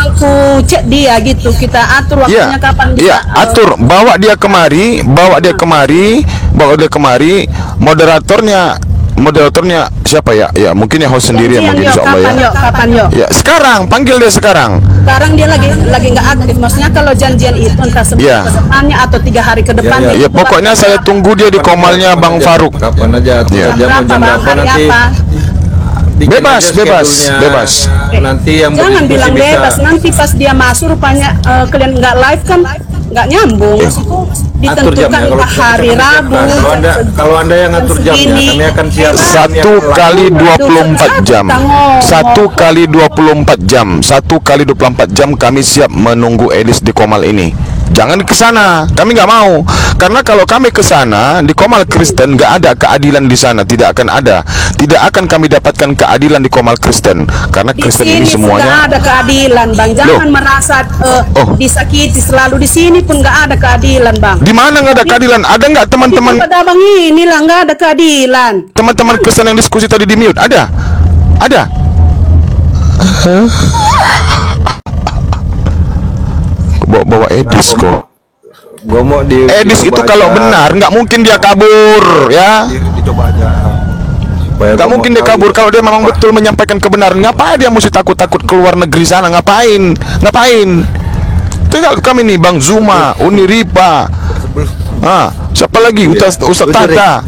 aku cek dia gitu, kita atur waktunya kapan bisa. Iya, atur, bawa dia kemari, moderatornya siapa ya? Ya mungkin ya host sendiri ya mungkin insyaallah ya. Kapan yuk? Ya, sekarang panggil dia sekarang. Sekarang dia lagi nggak aktif. Maksudnya kalau janjian itu entah sebulan ke depannya atau 3 hari ke depannya. Ya, pokoknya saya tunggu dia di komalnya Bang Faruk. Kapan aja, jam berapa nanti. Bebas. Nanti yang jangan bilang bebas, nanti pas dia masuk rupanya kalian nggak live kan nggak nyambung. Ditentukan hari Rabu. Kalau anda yang ngatur jamnya, kami akan siap 1 kali 24 jam. 1 kali 24 jam. 1 kali 24 jam kami siap menunggu Edis di Komal ini. Jangan ke sana, kami nggak mau. Karena kalau kami ke sana di Komal Kristen nggak ada keadilan di sana, tidak akan ada. Tidak akan kami dapatkan keadilan di Komal Kristen. Karena Kristen ini semuanya nggak ada keadilan, Bang. Jangan merasa disakiti selalu. Di sini pun nggak ada keadilan, Bang. Di mana nggak ada keadilan? Ada nggak teman-teman? Pada Bang inilah nggak ada keadilan. Teman-teman Kristen yang diskusi tadi di mute, ada? Ada? Bawa Edis kok. Gua mau Edis itu kalau benar nggak mungkin dia kabur ya. Dicoba aja. Nggak mungkin dia kabur kalau dia memang betul menyampaikan kebenaran. Ngapain dia mesti takut-takut keluar negeri sana? Ngapain? Tinggal kami nih Bang Zuma, Uni Ripa. Siapa lagi? Ustaz Tata.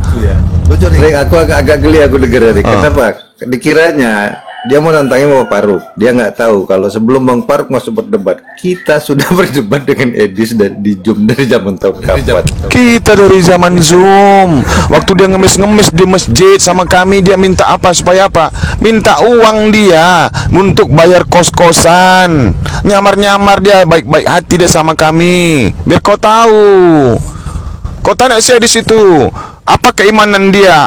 Aku agak geli aku dengar dari. Kenapa? Dikiranya dia mau nantangin Bapak Faruk. Dia nggak tahu kalau sebelum Bang Faruk masuk berdebat, kita sudah berdebat dengan Edis dan di Zoom dari zaman tahun kapan. Kita dari zaman Zoom. Waktu dia ngemis-ngemis di masjid sama kami, dia minta apa supaya apa? Minta uang dia untuk bayar kos-kosan. Nyamar-nyamar dia baik-baik hati dia sama kami. Biar kau tahu. Kau tanya saya di situ, apa keimanan dia?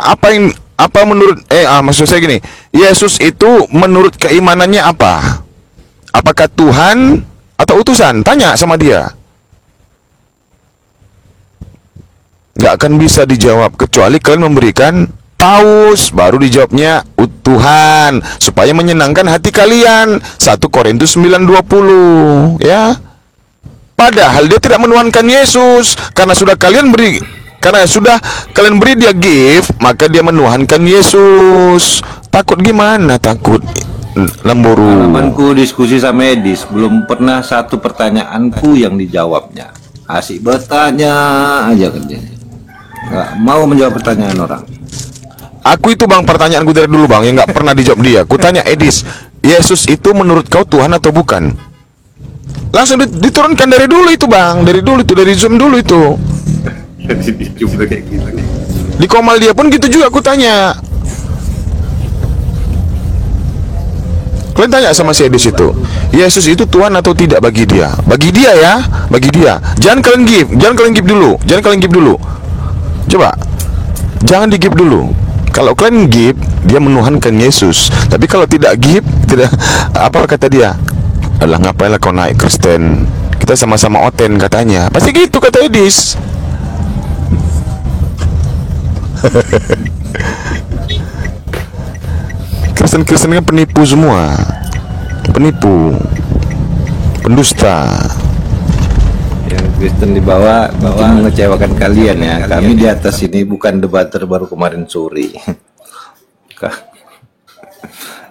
Apa menurut maksud saya gini, Yesus itu menurut keimanannya apa? Apakah Tuhan atau utusan? Tanya sama dia. Nggak akan bisa dijawab kecuali kalian memberikan paus, baru dijawabnya Tuhan supaya menyenangkan hati kalian. 1 Korintus 9:20 ya. Padahal dia tidak menuhankan Yesus karena sudah kalian beri dia gift, maka dia menuhankan Yesus. Takut gimana? Takut lemburu. Temanku diskusi sama Edis, belum pernah satu pertanyaanku yang dijawabnya. Asik bertanya aja kerjanya. Nggak mau menjawab pertanyaan orang. Aku itu Bang, pertanyaanku dari dulu Bang yang nggak pernah dijawab dia. Ku tanya Edis, Yesus itu menurut kau Tuhan atau bukan? Langsung diturunkan dari dulu itu Bang, dari Zoom dulu itu. Di Komal dia pun gitu juga aku tanya. Kalian tanya sama si Edis itu, Yesus itu Tuhan atau tidak bagi dia? Bagi dia ya, bagi dia. Jangan kalian give dulu. Coba, jangan di give dulu. Kalau kalian give, dia menuhankan Yesus. Tapi kalau tidak give, tidak apa kata dia? Alah ngapainlah kau naik Kristen? Kita sama-sama oten katanya. Pasti gitu kata Edis. Kristen kan penipu semua, pendusta. Yang Kristen di bawah mengecewakan kalian ya. Kami di atas ini bukan debater baru kemarin sore.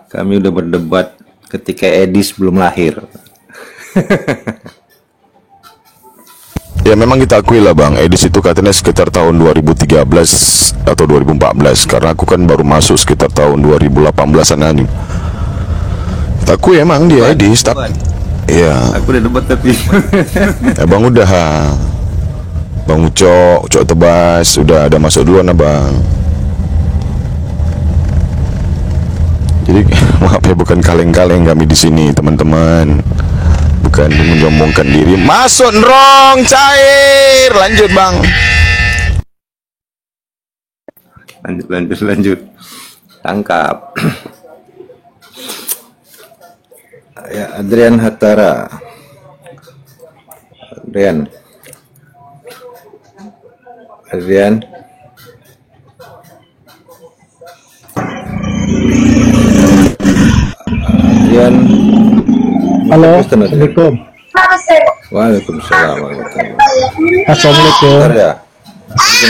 Kami udah berdebat ketika Edis belum lahir. Ya memang kita akui lah Bang, Edis itu katanya sekitar tahun 2013 atau 2014. Karena aku kan baru masuk sekitar tahun 2018an. Kita akui emang dia Edis. Iya. Aku udah debat tapi. Bang udah. Bang Ucok Tebas udah ada masuk duluan Bang. Jadi maaf ya, bukan kaleng-kaleng kami di sini teman-teman, bukan menyombongkan diri. Masuk nrong cair, lanjut Bang. Lanjut. Tangkap. Ya, Adrian Hatara. Adrian. Halo, Kristen. Assalamualaikum. Waalaikumsalam. Assalamualaikum. Bentar ya.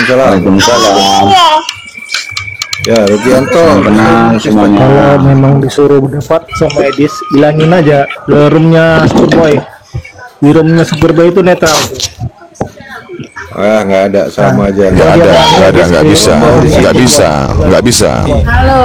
Waalaikumsalam. Ya, Rubianto. Kalau memang disuruh dapat sama Edis, bilangin aja ke roomnya Superboy. Di roomnya Superboy itu netral. Ah, nggak ada, sama aja. Nggak bisa. Halo,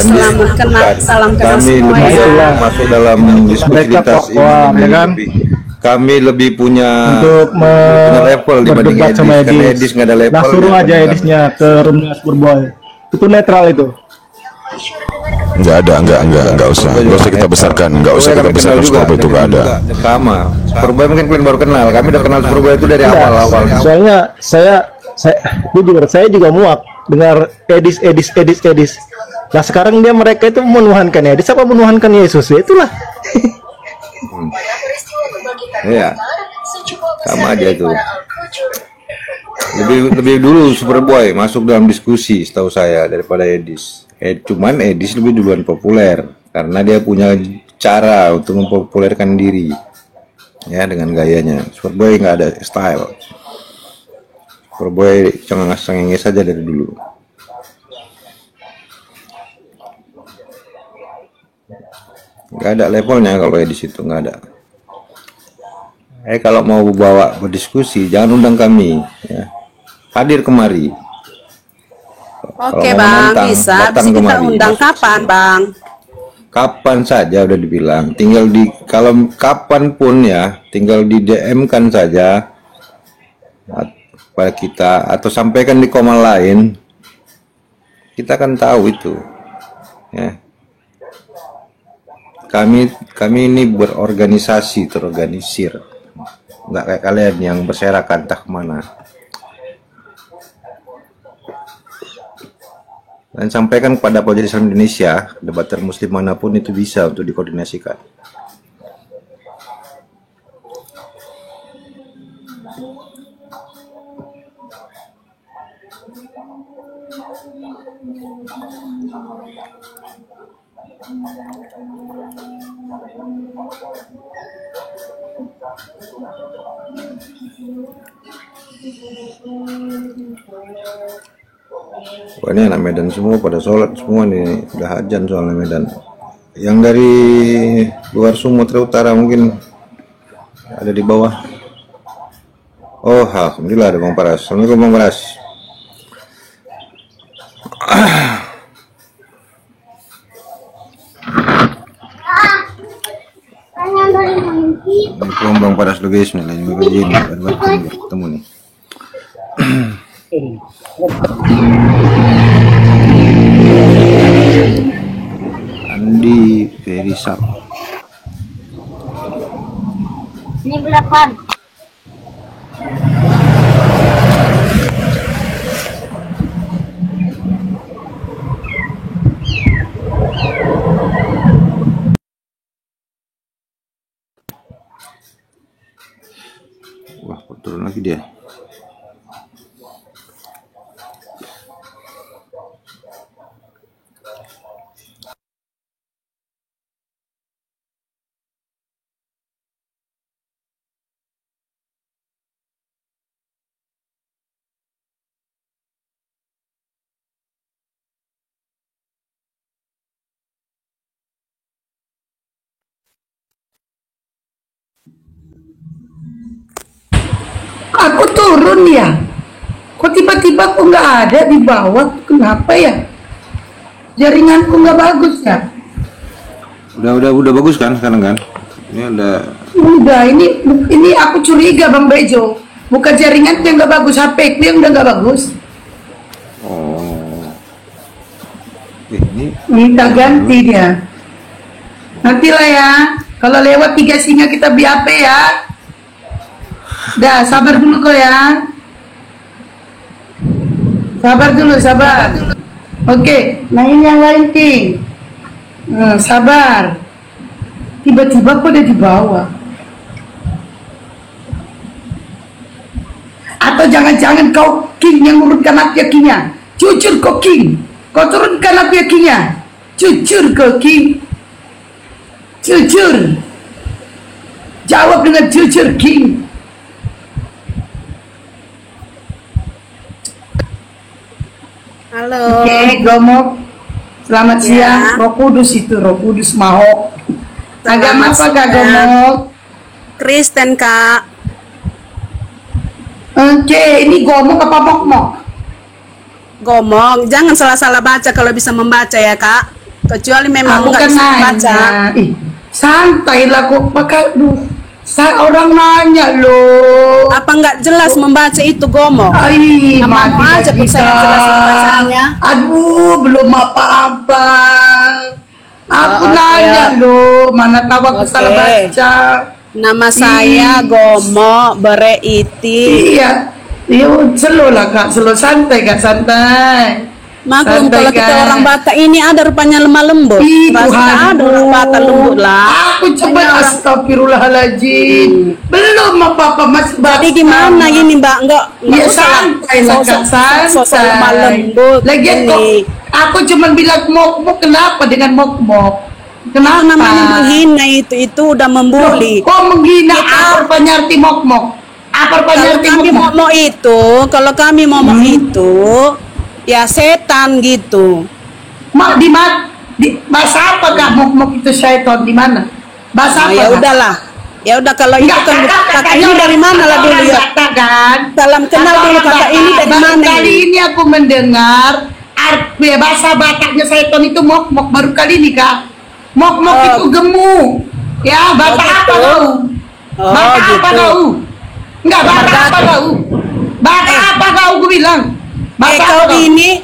selamat kenal, salam kenal Kami semua lebih ya. masuk dalam diskusivitas ini. Kami lebih punya Untuk punya level dibanding berdebat Edis. sama Karena Edis. Edis nggak ada level. Nah, suruh aja Edisnya ke roomnya Superboy. Itu netral itu. Nggak usah kita besarkan, Superboy itu nggak ada. Sama, Superboy mungkin kalian baru kenal. Kami udah kenal Superboy itu dari awal-awal. Soalnya saya juga muak dengar Edis. Nah sekarang mereka itu menuhankan Edis apa menuhankan Yesus? Ya itulah. Iya, sama aja tuh. Lebih dulu Superboy masuk dalam diskusi setahu saya daripada Edis. Cuman Edis lebih duluan populer karena dia punya cara untuk mempopulerkan diri ya dengan gayanya. Superboy nggak ada style. Superboy cengenges saja dari dulu. Nggak ada levelnya kalau Edis itu, nggak ada. Kalau mau bawa berdiskusi jangan undang kami ya. Hadir kemari. Oke Bang, bisa kita undang kapan Bang? Kapan saja udah dibilang. Tinggal kalau kapan pun ya, tinggal di DM kan saja pada kita atau sampaikan di komen lain. Kita kan tahu itu. Ya. Kami ini berorganisasi, terorganisir. Nggak kayak kalian yang berserakan entah kemana. Dan sampaikan kepada Majelis Islam Indonesia, debater muslim manapun itu bisa untuk dikoordinasikan. Wah, ini anak Medan semua pada sholat semua nih, udah ajan soalnya Medan. Yang dari luar Sumatera Utara mungkin ada di bawah. Oh, alhamdulillah ada Bang Paras. Assalamualaikum Bang Paras. Assalamualaikum Bang Paras dulu guys, nih ketemu nih. Andi Ferisal. Ini berapaan? Wah, kok turun lagi dia. Aku turun ya. Kok tiba-tiba aku nggak ada di bawah? Kenapa ya? Jaringanku nggak bagus ya? Udah bagus kan sekarang kan? Ini ada. Udah, ini aku curiga Bang Bejo. Bukan jaringan yang nggak bagus, HP yang udah nggak bagus. Oh. Ini Minta ganti dia. Nantilah ya. Kalau lewat 3 singa kita BAP ya. Dah, sabar dulu kok ya. Sabar dulu, sabar. Oke, main yang lain King. Sabar. Tiba-tiba kok ada di bawah. Atau jangan-jangan kau King yang menurunkan api Kingnya. Jujur kau King. Kau turunkan api Kingnya. Jujur kau King. Jujur. Jawab dengan jujur, King. Halo. Oke, Gomok. Selamat siang. Roh Kudus itu, Roh Kudus Mahok. Agama apa Kak Gomok? Kristen, Kak. Oke, ini Gomok apa Mok-Mok? Gomok. Jangan salah-salah baca kalau bisa membaca ya, Kak. Kecuali memang Aku nggak kan bisa nanya. membaca. Santai lah kok pakai saya orang nanya loh. Apa nggak jelas membaca itu, Gomok? Ai, Mau aja pun saya jelas bacanya. Aduh, belum apa-apa. Aku Oh, nanya ya. loh, mana tahu aku Oke. salah baca. Nama saya Gomok Bereiti. Iya, slow lah Kak, slow, santai Kak, santai. Maklum Santai, kalau kita Kak. orang Batak ini ada rupanya lemah lembut. Ih, Pasti ada orang Batak lembut lah. Aku coba astagfirullahaladzim. Belum apa-apa Mas Batak. Jadi gimana ini Mbak? Enggak Ya usah santai lah Kak, santai. sosok lemah lembut. Lagian kok ini. aku cuma bilang mok-mok, kenapa dengan mok-mok? Kenapa? Namanya menghina itu udah membuli. Kok menghina? Apa arti mok-mok? Apa Kalau arti kami mok-mok? momok itu, kalau kami momok itu, ya setan gitu. Mak di bahasa apa Kak mok-mok itu syaitan di mana? Bahasa apa? Ya Kak? udahlah. Ya udah kalau itu kan kakak ini dari mana lah dulu ya? Salam kenal dulu kakak ini dari mana Kali ini? ini aku mendengar bahasa Bataknya syaitan itu mok-mok, baru kali ini Kak. Mok-mok itu gemuk. Ya, Batak apa kau? Batak apa kau? Enggak, Batak apa kau? Batak apa kau, gue bilang? Kau ini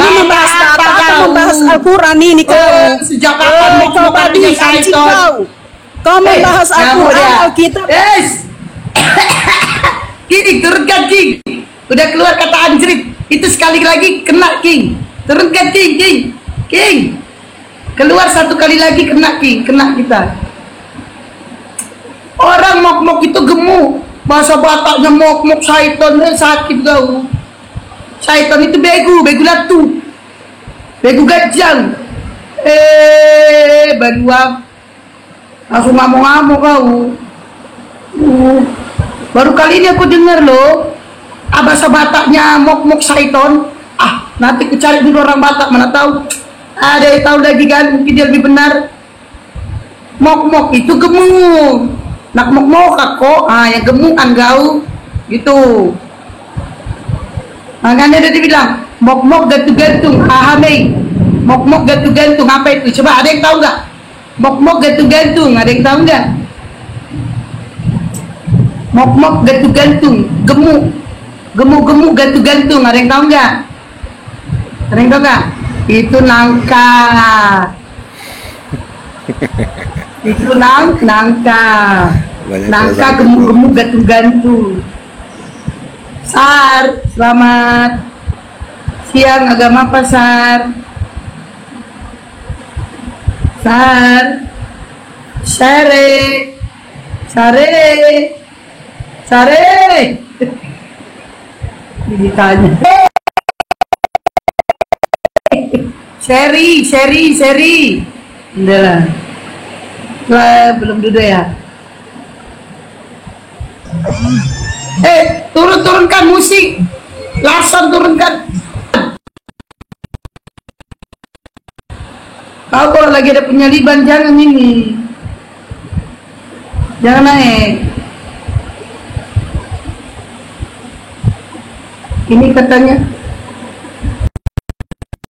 membahas data atau membahas Al-Quran ini kau? Sejak kapan kau tadi anjing kau? Kau membahas Al-Quran, Alkitab. King, turunkan King. Udah keluar kata anjrit. Itu sekali lagi kena King. Turunkan King. King. Keluar satu kali lagi kena King, kena kita. Orang mok-mok itu gemuk. Bahasa Bataknya mok-mok syaitan, sakit kau. Syaitan itu begu latu. Begu gajang. Baruang. Aku ngamuk-ngamuk kau. Baru kali ini aku dengar loh. Bahasa Bataknya mok-mok syaitan. Nanti ku cari dulu orang Batak, mana tahu. Ada yang tahu lagi kan, mungkin dia lebih benar. Mok-mok itu gemuk. Nak mok-mok kok, yang gemukan kau. Gitu. Kan dia dibilang, mok-mok gantung-gantung, hahamei. Mok-mok gantung-gantung, apa itu? Coba ada yang tahu nggak? Mok-mok gantung-gantung, ada yang tahu nggak? Mok-mok gantung-gantung, gemuk. Gemuk-gemuk gantung-gantung, ada yang tahu nggak? Ada yang tahu nggak? Itu nangka. Itu nangka. Nangka gemuk-gemuk gantung-gantung. Sar, selamat siang. Agama apa Sar? Sar, Sare, ditanya. Seri. Udah lah. Belum duduk ya. Turunkan musik. Langsung turunkan. Kau kalau lagi ada penyaliban jangan ini. Jangan naik. Ini katanya